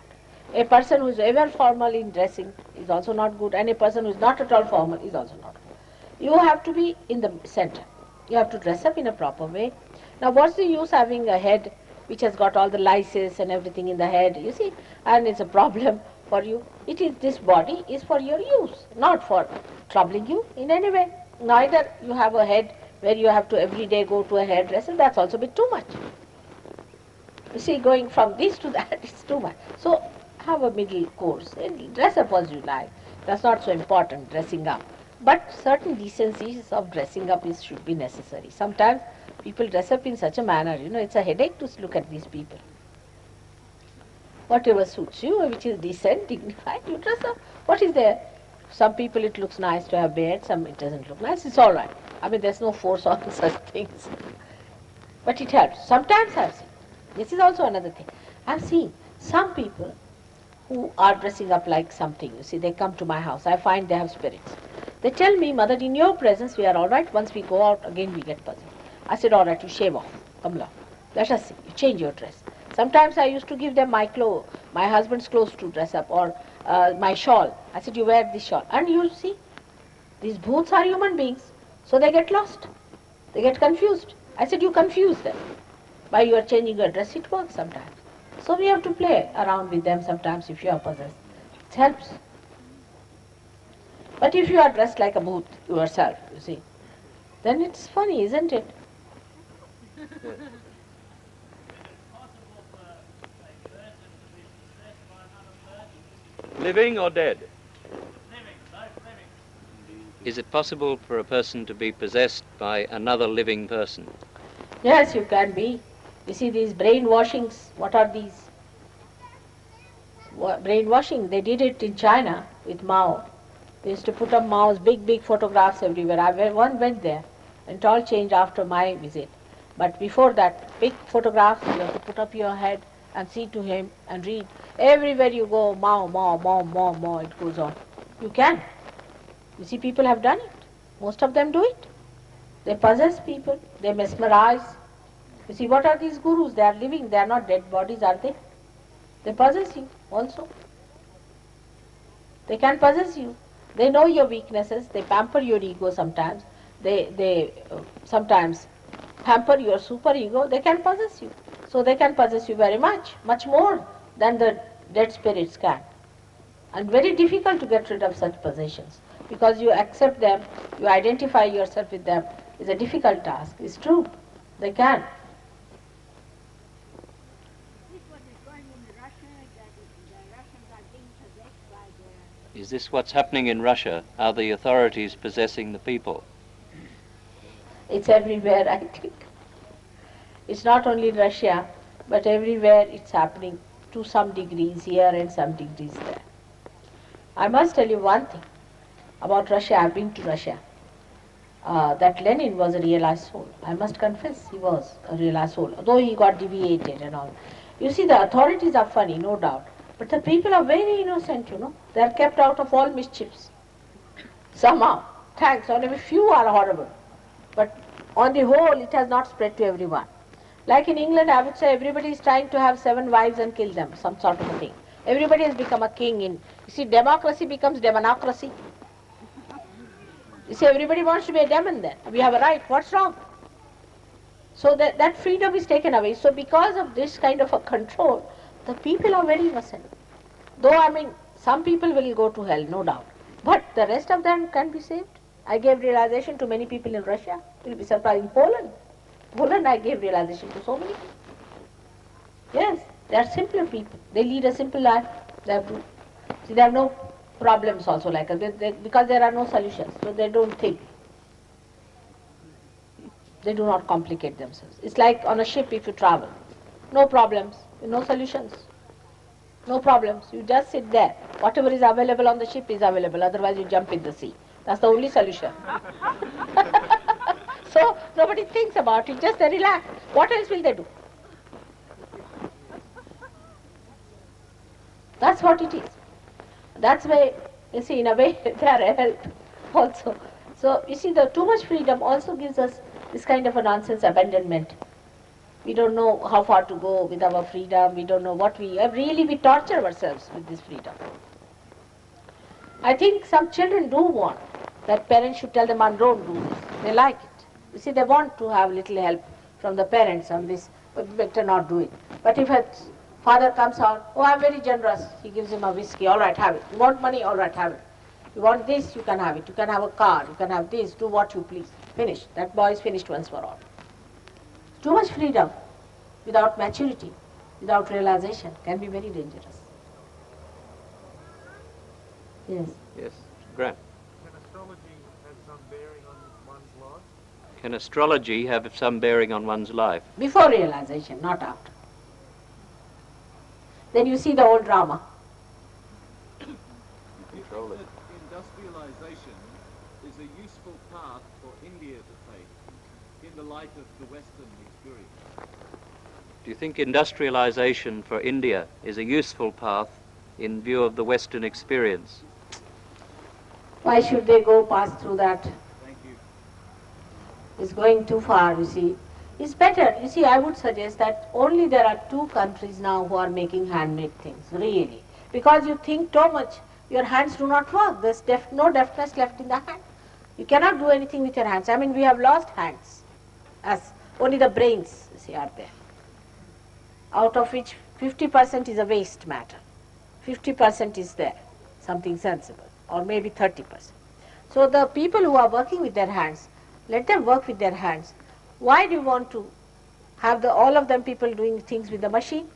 A person who is ever formal in dressing is also not good, and a person who is not at all formal is also not good. You have to be in the center. You have to dress up in a proper way. Now, what's the use having a head which has got all the lices and everything in the head, you see, and it's a problem for you. It is, this body is for your use, not for troubling you in any way. Neither you have a head where you have to every day go to a hairdresser, that's also a bit too much. You see, going from this to that, it's too much. So have a middle course. And dress up as you like. That's not so important, dressing up. But certain decencies of dressing up should be necessary. Sometimes people dress up in such a manner, it's a headache to look at these people. Whatever suits you, which is decent, dignified, you dress up. What is there? Some people it looks nice to have beard, some it doesn't look nice. It's all right. I mean, there's no force on such things. But it helps. Sometimes I've seen. This is also another thing. I've seen some people who are dressing up like something. You see, they come to my house. I find they have spirits. They tell me, Mother, in your presence we are all right. Once we go out, again we get puzzled. I said, all right, you shave off. Come along. Let us see. You change your dress. Sometimes I used to give them my husband's clothes to dress up, or my shawl. I said, you wear this shawl. And you see, these bhoots are human beings. So they get lost. They get confused. I said, you confuse them. By your changing your dress, it works sometimes. So we have to play around with them sometimes if you are possessed. It helps. But if you are dressed like a bhoot yourself, you see, then it's funny, isn't it? Living or dead? Is it possible for a person to be possessed by another living person? Yes, you can be. You see these brainwashings, what are these? Brainwashing, they did it in China with Mao. They used to put up Mao's big photographs everywhere. One went there, and it all changed after my visit. But before that, big photographs, you have to put up your head and see to him and read. Everywhere you go, Mao, Mao, Mao, Mao, Mao, it goes on. You can. You see, people have done it. Most of them do it. They possess people, they mesmerize. You see, what are these gurus? They are living, they are not dead bodies, are they? They possess you also. They can possess you. They know your weaknesses, they pamper your ego sometimes. They sometimes pamper your superego, they can possess you. So they can possess you very much more than the dead spirits can. And very difficult to get rid of such possessions. Because you accept them, you identify yourself with them, is a difficult task. It's true. They can. Is this what's happening in Russia? Are the authorities possessing the people? It's everywhere, I think. It's not only in Russia, but everywhere it's happening to some degrees here and some degrees there. I must tell you one thing about Russia. I've been to Russia. That Lenin was a realized soul. I must confess he was a realized soul, though he got deviated and all. You see, the authorities are funny, no doubt. But the people are very innocent, They are kept out of all mischiefs. Somehow, thanks, only a few are horrible. But on the whole, it has not spread to everyone. Like in England, I would say everybody is trying to have 7 wives and kill them, some sort of a thing. Everybody has become a king. You see, democracy becomes demonocracy. You see, everybody wants to be a demon then. We have a right. What's wrong? So that freedom is taken away. So because of this kind of a control, the people are very innocent. Though, some people will go to hell, no doubt. But the rest of them can be saved. I gave realization to many people in Russia. You'll be surprised. In Poland, I gave realization to so many people. Yes, they are simpler people. They lead a simple life. They have no problems also like us, because there are no solutions, so they don't think. They do not complicate themselves. It's like on a ship if you travel. No problems, no solutions. No problems. You just sit there. Whatever is available on the ship is available, otherwise you jump in the sea. That's the only solution. So nobody thinks about it, just they relax. What else will they do? That's what it is. That's why, you see, in a way, they are a help also. So, you see, the too much freedom also gives us this kind of a nonsense abandonment. We don't know how far to go with our freedom. We don't know what we torture ourselves with this freedom. I think some children do want that parents should tell them, don't do this. They like it. You see, they want to have little help from the parents on this, but better not do it. But if a father comes out, I'm very generous, he gives him a whiskey, all right, have it. You want money, all right, have it. You want this, you can have it. You can have a car, you can have this, do what you please. Finished. That boy is finished once for all. Too much freedom without maturity, without realization, can be very dangerous. Yes. Yes, Grant. Can astrology have some bearing on one's life? Can astrology have some bearing on one's life? Before realization, not after. Then you see the whole drama. Control it. Industrialization is a useful path for India to take in the light of the Western experience. Do you think industrialization for India is a useful path in view of the Western experience? Why should they go pass through that? Thank you. It's going too far, you see. It's better, you see, I would suggest that only there are 2 countries now who are making handmade things, really. Because you think too much, your hands do not work. There's no deftness left in the hand. You cannot do anything with your hands. I mean, we have lost hands, as only the brains, you see, are there. Out of which 50% is a waste matter. 50% is there, something sensible, or maybe 30%. So the people who are working with their hands, let them work with their hands. Why do you want to have all of them people doing things with the machine?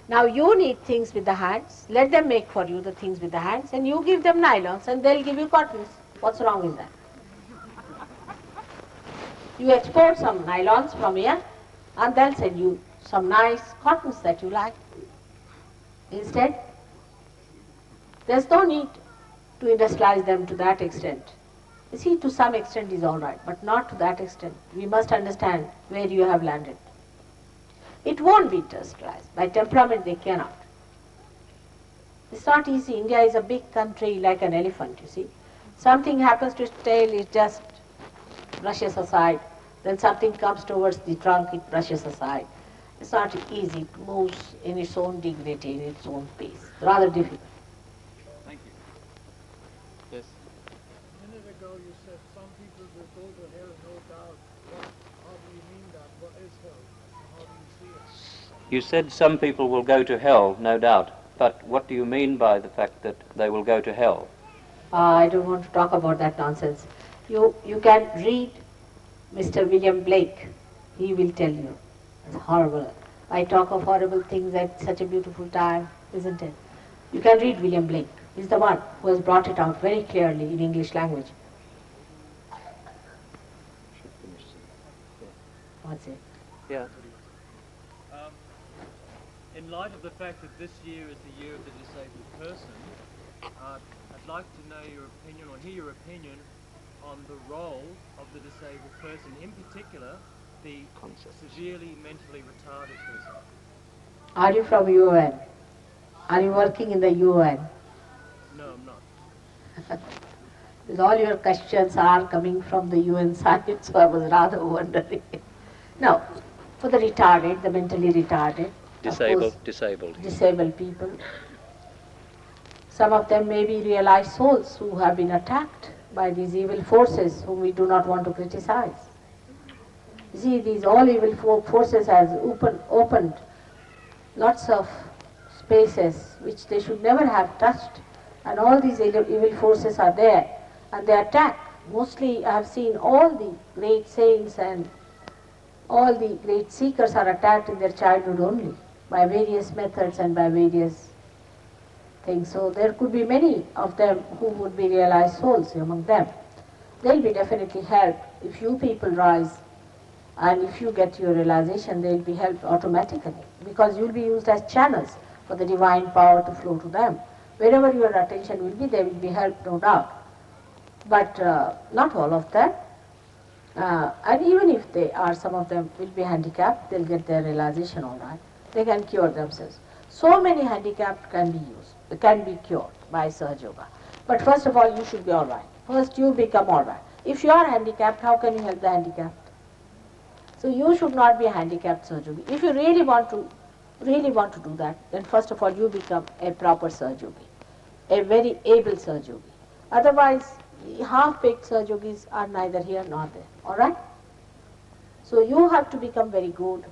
Now you need things with the hands, let them make for you the things with the hands, and you give them nylons and they'll give you cottons. What's wrong with that? You export some nylons from here and they'll send you some nice cottons that you like. Instead, there's no need to industrialize them to that extent. You see, to some extent is all right, but not to that extent. We must understand where you have landed. It won't be industrialized. By temperament, they cannot. It's not easy. India is a big country like an elephant, you see. Something happens to its tail, it just brushes aside. Then something comes towards the trunk, it brushes aside. It's not easy. It moves in its own dignity, in its own pace. Rather difficult. Thank you. Yes. A minute ago you said some people will go to hell, no doubt. How do you mean that? What is hell? How do you see it? You said some people will go to hell, no doubt. But what do you mean by the fact that they will go to hell? I don't want to talk about that nonsense. You can read Mr. William Blake. He will tell you. It's horrible. I talk of horrible things at such a beautiful time, isn't it? You can read William Blake. He's the one who has brought it out very clearly in English language. What's it? Yeah. In light of the fact that this year is the year of the disabled person, I'd like to know your opinion, or hear your opinion, on the role of the disabled person, in particular, the severely mentally retarded person. Are you from UN? Are you working in the UN? No, I'm not. Because all your questions are coming from the UN side, so I was rather wondering. No, for the retarded, the mentally retarded, disabled people. Some of them may be realized souls who have been attacked by these evil forces whom we do not want to criticize. You see, these all evil forces has opened lots of spaces which they should never have touched, and all these evil forces are there and they attack. Mostly I have seen all the great saints and all the great seekers are attacked in their childhood only by various methods and by various things. So there could be many of them who would be realized souls among them. They'll be definitely helped if you people rise, and if you get your realization, they'll be helped automatically, because you'll be used as channels for the divine power to flow to them. Wherever your attention will be, they will be helped, no doubt. But not all of them. And even if they are, some of them will be handicapped, they'll get their realization all right. They can cure themselves. So many handicapped can be cured by SahajaYoga. But first of all, you should be all right. First you become all right. If you are handicapped, how can you help the handicapped? So you should not be a handicapped SahajaYogi. If you really want to do that, then first of all you become a proper SahajaYogi, a very able SahajaYogi. Otherwise, half-baked SahajaYogis are neither here nor there. All right? So you have to become very good.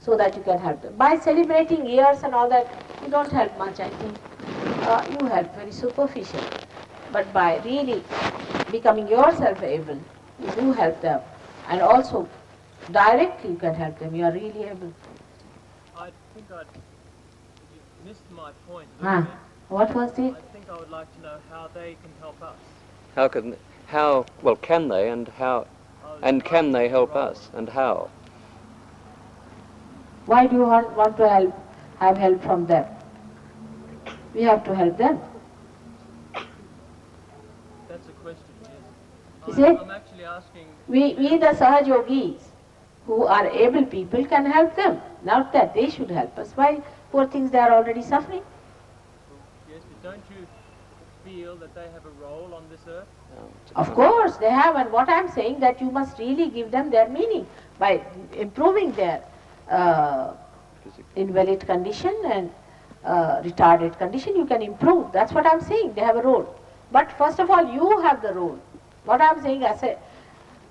so that you can help them. By celebrating years and all that, you don't help much, I think. You help very superficial. But by really becoming yourself able, you do help them. And also, directly you can help them. You are really able. I think you missed my point. What was it? I think I would like to know how they can help us. Can they, and can they help us, and how? Why do you want to have help from them? We have to help them. That's a question, yes. Is it? I'm actually asking... We the SahajaYogis, who are able people, can help them. Not that they should help us. Why? Poor things, they are already suffering. Yes, but don't you feel that they have a role on this earth? Of course they have, and what I am saying that you must really give them their meaning by improving their invalid condition and retarded condition. You can improve. That's what I am saying. They have a role. But first of all, you have the role. What I am saying, I say,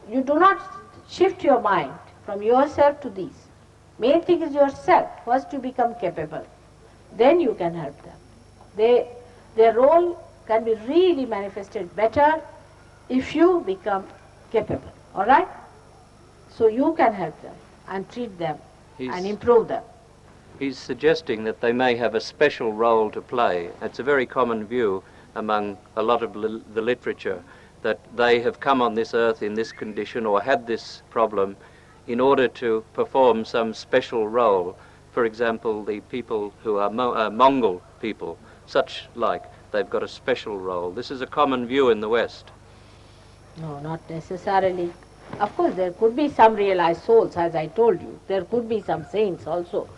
you do not shift your mind from yourself to these. Main thing is yourself. First you become capable. Then you can help them. Their role can be really manifested better if you become capable. All right? So you can help them and treat them and improve them. He's suggesting that they may have a special role to play. It's a very common view among a lot of the literature, that they have come on this earth in this condition or had this problem in order to perform some special role. For example, the people who are Mongol people, such like, they've got a special role. This is a common view in the West. No, not necessarily. Of course, there could be some realized souls, as I told you. There could be some saints also.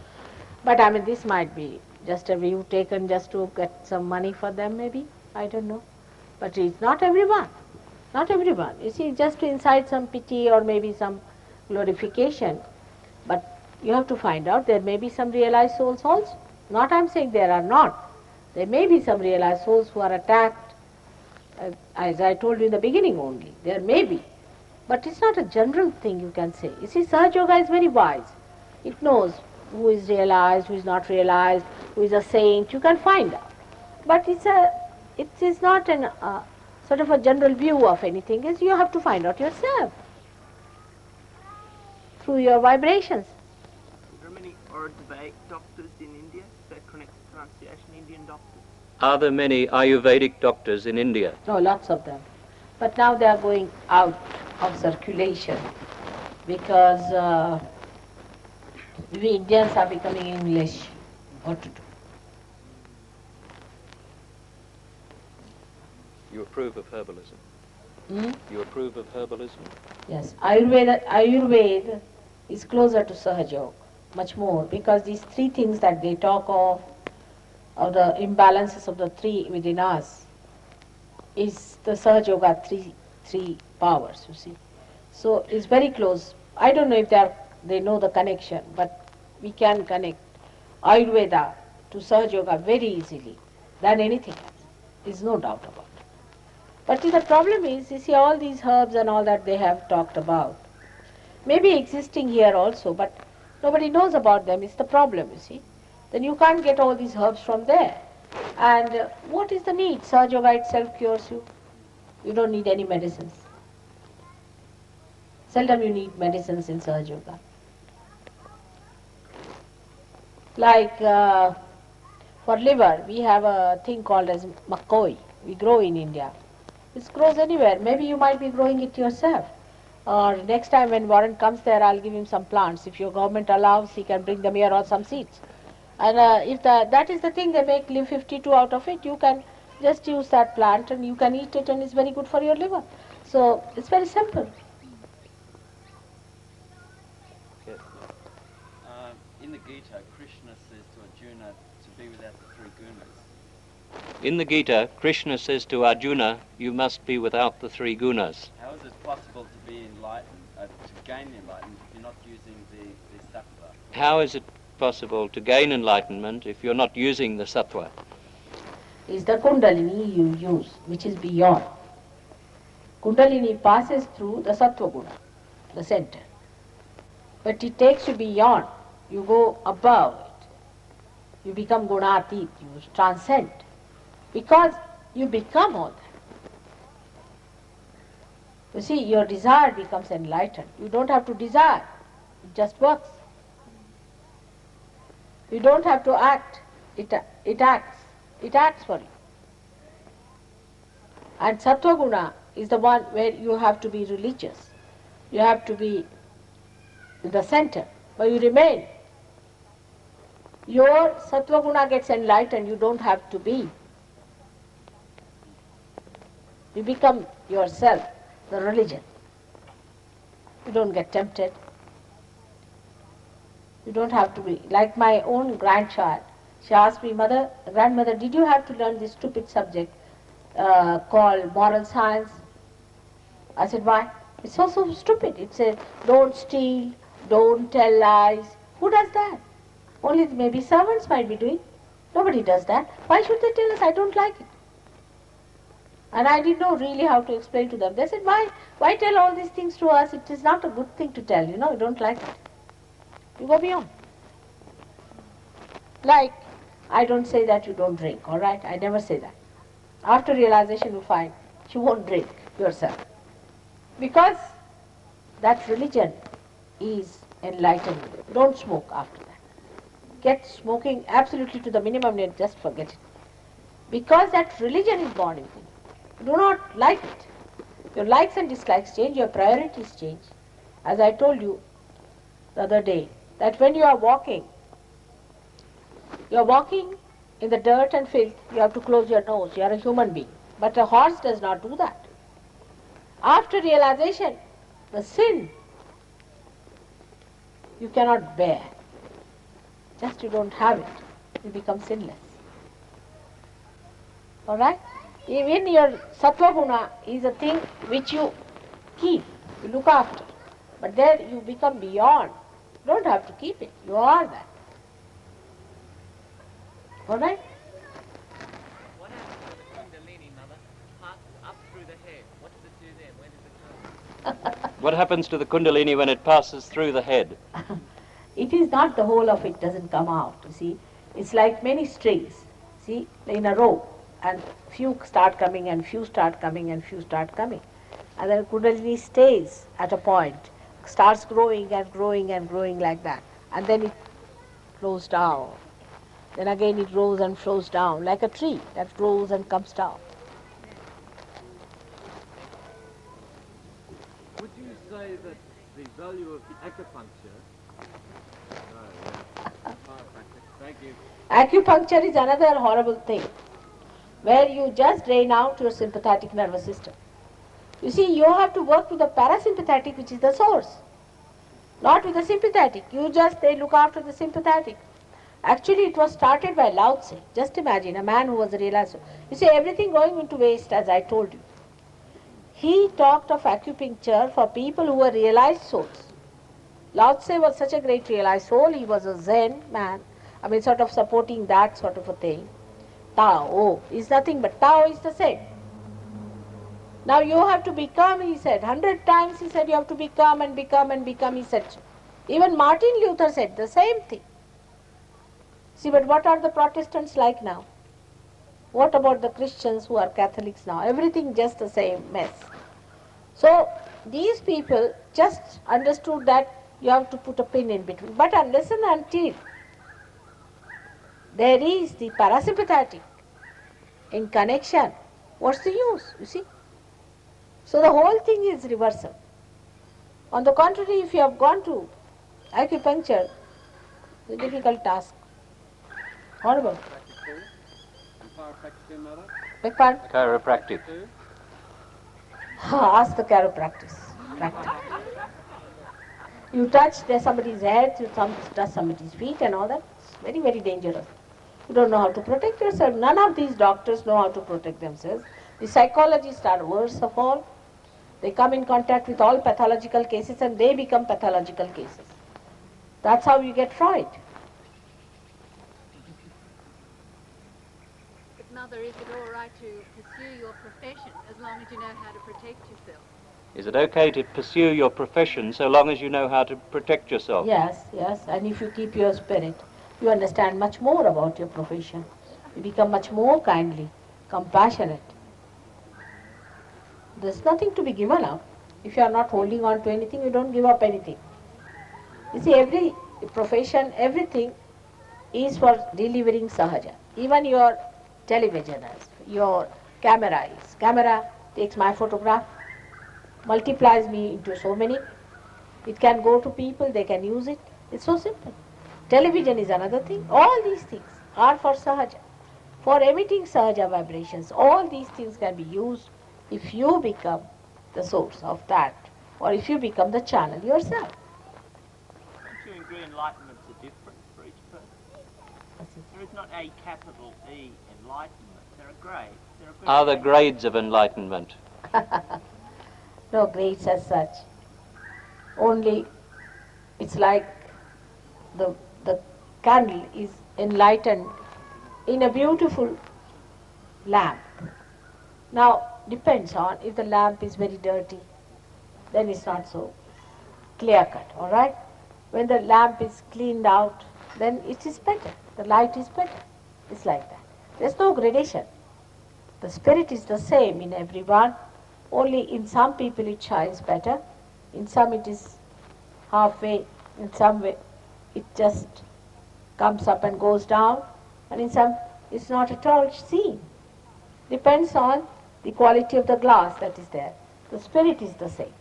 But I mean, this might be just a view taken just to get some money for them, maybe. I don't know. But it's not everyone. Not everyone. You see, just to incite some pity or maybe some glorification. But you have to find out there may be some realized souls also. Not I'm saying there are not. There may be some realized souls who are attacked, as I told you in the beginning only. There may be. But it's not a general thing you can say. You see, SahajaYoga is very wise. It knows who is realized, who is not realized, who is a saint. You can find out. But it is not an sort of a general view of anything. Is you have to find out yourself through your vibrations. There are many Ayurvedic doctors in India, that correct pronunciation, Indian doctors. Are there many Ayurvedic doctors in India? Oh, lots of them. But now they are going out of circulation because we Indians are becoming English. What to do? You approve of herbalism? Hmm? You approve of herbalism? Yes. Ayurveda is closer to SahajaYoga, much more, because these three things that they talk of the imbalances of the three within us, is the SahajaYoga three powers, you see. So it's very close. I don't know if they know the connection, but we can connect Ayurveda to SahajaYoga very easily than anything else. There's no doubt about it. But the problem is, you see, all these herbs and all that they have talked about may be existing here also, but nobody knows about them. It's the problem, you see. Then you can't get all these herbs from there. And what is the need? SahajaYoga itself cures you. You don't need any medicines. Seldom you need medicines in SahajaYoga. Like for liver, we have a thing called as makoi. We grow in India. This grows anywhere. Maybe you might be growing it yourself. Or next time when Warren comes there, I'll give him some plants. If your government allows, he can bring them here or some seeds. And if that is the thing, they make Live 52 out of it. You can just use that plant and you can eat it, and it's very good for your liver. So it's very simple. Yes. In the Gita, Krishna says to Arjuna to be without the three gunas. In the Gita, Krishna says to Arjuna, you must be without the three gunas. How is it possible to be enlightened, to gain enlightenment if you're not using the sattva? How is it possible to gain enlightenment if you're not using the sattva? Is the Kundalini you use, which is beyond. Kundalini passes through the sattva guna, the center. But it takes you beyond. You go above it. You become gunatit, you transcend. Because you become all that. You see, your desire becomes enlightened. You don't have to desire. It just works. You don't have to act. It acts. It acts for you. And sattva guna is the one where you have to be religious. You have to be in the center, but you remain. Your sattva guna gets enlightened, you don't have to be. You become yourself, the religion. You don't get tempted. You don't have to be. Like my own grandchild, she asked me, grandmother, did you have to learn this stupid subject called moral science? I said, why? It's so stupid. It says, don't steal, don't tell lies. Who does that? Only maybe servants might be doing. Nobody does that. Why should they tell us? I don't like it. And I didn't know really how to explain to them. They said, why tell all these things to us? It is not a good thing to tell, you don't like it. You go beyond. Like, I don't say that you don't drink, all right? I never say that. After realization you find you won't drink yourself. Because that religion is enlightenment. Don't smoke after that. Get smoking absolutely to the minimum and just forget it. Because that religion is born within you. You do not like it. Your likes and dislikes change, your priorities change. As I told you the other day, that when you are walking in the dirt and filth, you have to close your nose. You are a human being. But a horse does not do that. After realization, the sin you cannot bear. Just you don't have it. You become sinless. All right? Even your sattva guna is a thing which you keep, you look after. But there you become beyond. You don't have to keep it. You are that. All right? What happens when the Kundalini, Mother, passes up through the head? What does it do then? Where does it go? What happens to the Kundalini when it passes through the head? It is not the whole of it doesn't come out, you see. It's like many strings, see, in a row. And few start coming and few start coming and few start coming. And then Kundalini stays at a point, starts growing and growing and growing like that. And then it flows down. Then again it grows and flows down, like a tree that grows and comes down. Would you say that the value of acupuncture... Thank you. Acupuncture is another horrible thing, where you just drain out your sympathetic nervous system. You see, you have to work with the parasympathetic, which is the source, not with the sympathetic. They look after the sympathetic. Actually, it was started by Lao Tse. Just imagine, a man who was a realized. You see, everything going into waste, as I told you. He talked of acupuncture for people who were realized souls. Lao Tse was such a great realized soul. He was a Zen man. Sort of supporting that sort of a thing. Tao is nothing but Tao is the same. Now you have to become, he said, 100 times he said you have to become and become and become, he said. Even Martin Luther said the same thing. See, but what are the Protestants like now? What about the Christians who are Catholics now? Everything just the same mess. So these people just understood that you have to put a pin in between. But unless and until there is the parasympathetic in connection, what's the use, you see? So the whole thing is reversal. On the contrary, if you have gone to acupuncture, it's a difficult task. Horrible. Beg pardon? Chiropractic. Ask the chiropractic. You touch somebody's head, you touch somebody's feet and all that. It's very, very dangerous. You don't know how to protect yourself. None of these doctors know how to protect themselves. The psychologists are worst of all. They come in contact with all pathological cases and they become pathological cases. That's how you get Freud. But Mother, is it all right to pursue your profession as long as you know how to protect yourself? Is it okay to pursue your profession so long as you know how to protect yourself? Yes, yes, and if you keep your spirit, you understand much more about your profession. You become much more kindly, compassionate. There's nothing to be given up. If you are not holding on to anything, you don't give up anything. You see, every profession, everything is for delivering Sahaja. Even your television is, your camera is. Camera takes my photograph, multiplies me into so many. It can go to people, they can use it. It's so simple. Television is another thing. All these things are for Sahaja. For emitting Sahaja vibrations, all these things can be used if you become the source of that, or if you become the channel yourself. Don't you agree enlightenments are different for each person? There is not a capital E enlightenment. There are grades. Are there grades of enlightenment? No grades as such. Only it's like the candle is enlightened in a beautiful lamp. Now, depends on if the lamp is very dirty, then it's not so clear cut, all right? When the lamp is cleaned out, then it is better. The light is better. It's like that. There's no gradation. The spirit is the same in everyone. Only in some people it shines better. In some it is halfway. In some way it just comes up and goes down. And in some it's not at all seen. Depends on the quality of the glass that is there. The spirit is the same.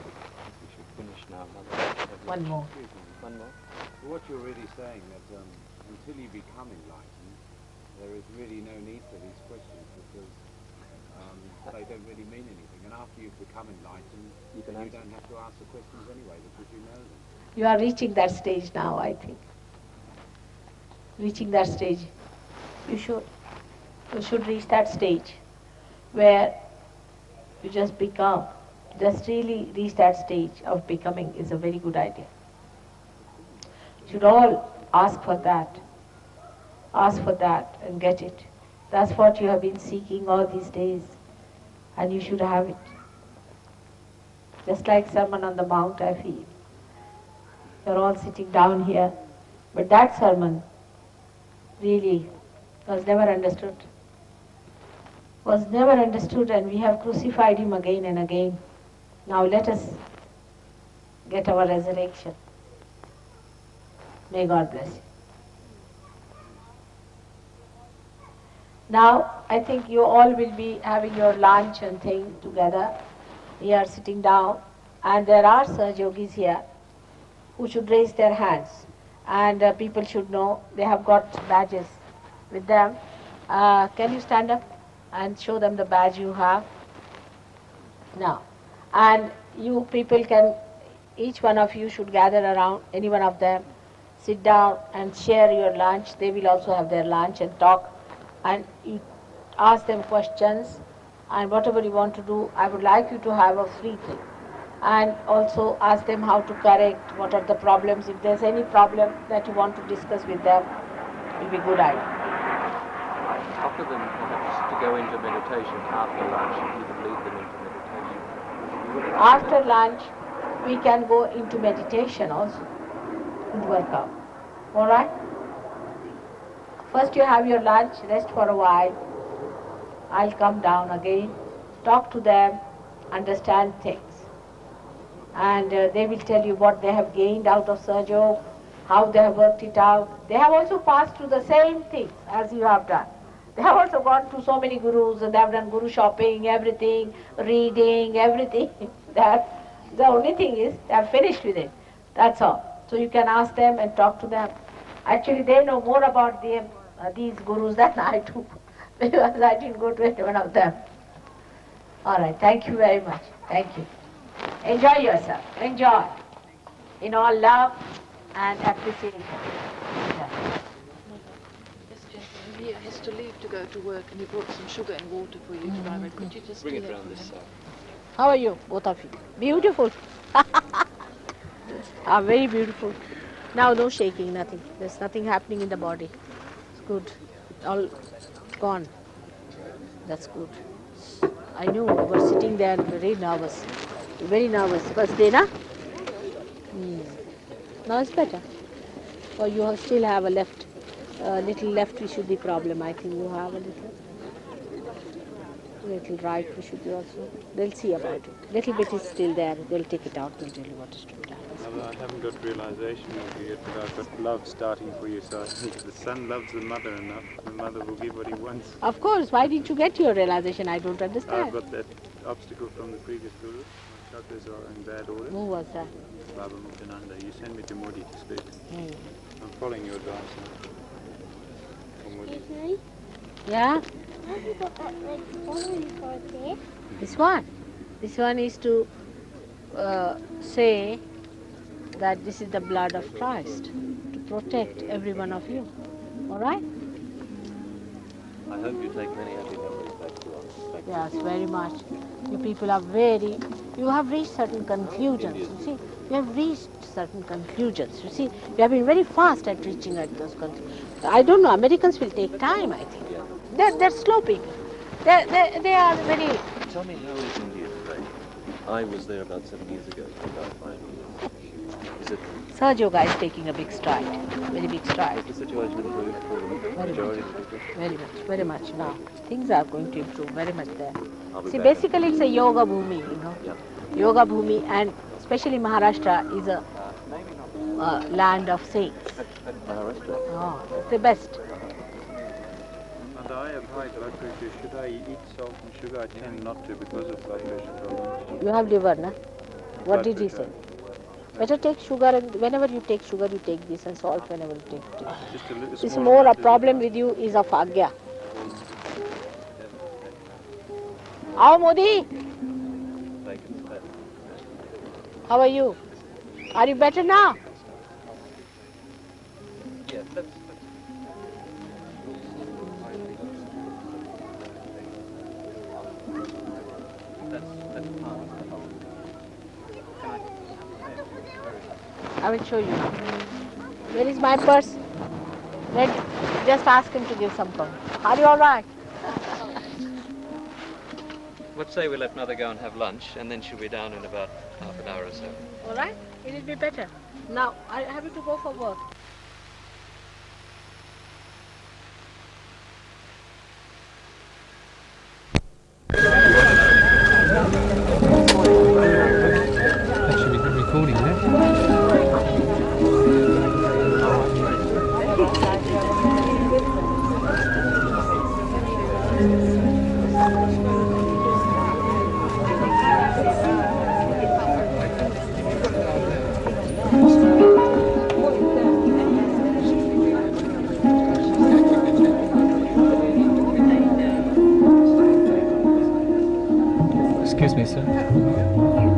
We should finish now, Mother. One more. One more. What you're really saying that until you become enlightened, there is really no need for these questions because they don't really mean anything. And after you've become enlightened, you don't have to ask the questions anyway because you know them. You are reaching that stage now, I think. Reaching that stage. You should reach that stage where you just become. Just really reach that stage of becoming is a very good idea. Should all ask for that. Ask for that and get it. That's what you have been seeking all these days, and you should have it. Just like Sermon on the Mount, I feel. You're all sitting down here, but that sermon really was never understood. Was never understood, and we have crucified him again and again. Now let us get our resurrection. May God bless you. Now, I think you all will be having your lunch and thing together. We are sitting down, and there are SahajaYogis here who should raise their hands. And people should know they have got badges with them. Can you stand up and show them the badge you have? Now, and you people can, each one of you should gather around, any one of them, sit down and share your lunch. They will also have their lunch and talk. And you ask them questions, and whatever you want to do, I would like you to have a free thing. And also ask them how to correct, what are the problems. If there's any problem that you want to discuss with them, it will be a good idea. Offer them perhaps to go into meditation after lunch, if you could lead them into meditation. After lunch, we can go into meditation also, and work out. All right? First you have your lunch, rest for a while. I'll come down again, talk to them, understand things. And they will tell you what they have gained out of SahajaYoga, how they have worked it out. They have also passed through the same things as you have done. They have also gone to so many gurus, and they have done guru shopping, everything, reading, everything. The only thing is they have finished with it. That's all. So you can ask them and talk to them. Actually, they know more about them, these gurus than I do, because I didn't go to any one of them. All right, thank you very much. Thank you. Enjoy yourself. Enjoy. In all love and appreciation. Yeah. This gentleman here has to leave to go to work, and he brought some sugar and water for you to vibrate. Could you just Bring do it that round for this him? side. How are you, both of you? Beautiful. Very beautiful. Now no shaking, nothing. There's nothing happening in the body. It's good. All gone. That's good. I know, you were sitting there very nervous. Very nervous. First day, na? Now it's better. Or you still have a little left Vishuddhi problem. I think you have a little right Vishuddhi also. They'll see about it. Little bit is still there. They'll take it out. They'll tell you what is to be done. I haven't got realization of you yet, but I've got love starting for you. So I think if the son loves the mother enough, the mother will give what he wants. Of course. Why didn't you get your realization? I don't understand. I've got that obstacle from the previous guru. My chakras are in bad order. Who was that? Baba Muktananda. You sent me to Modi to speak. I'm following your advice now. Yeah? How have you got that leg following for there? This one. This one is to say that this is the blood of Christ to protect every one of you. All right? I hope you take many happy memories back to us. Yes, very much. You people are you have reached certain conclusions, you see. You have reached certain conclusions, you see. You have been very fast at reaching at those conclusions. I don't know, Americans will take time, I think. They're slow people. They are very... Tell me, how is India today? I was there about 7 years ago, about 5 years. Is it... SahajaYoga is taking a big stride, very big stride. Has the situation improved for the majority of people? Very much now. Things are going to improve very much there. See, basically it's a yoga bhumi, you know. Yeah. Yoga bhumi, and especially Maharashtra is a land of saints. Maharashtra? Oh, it's the best. And I have high blood pressure. Should I eat salt and sugar? I tend not to because of blood pressure problems. You have liver, na? What did he say? Better take sugar, and whenever you take sugar, you take this, and salt whenever you take. It's more a problem with you is of Agya. How, Modi? How are you? Are you better now? Yes, I will show you. Where is my purse? Just ask him to give some coin. Are you all right? Let's say we let Mother go and have lunch, and then she'll be down in about half an hour or so. All right? It will be better. Now, I have to go for work. That should be good recording there. Excuse me, sir.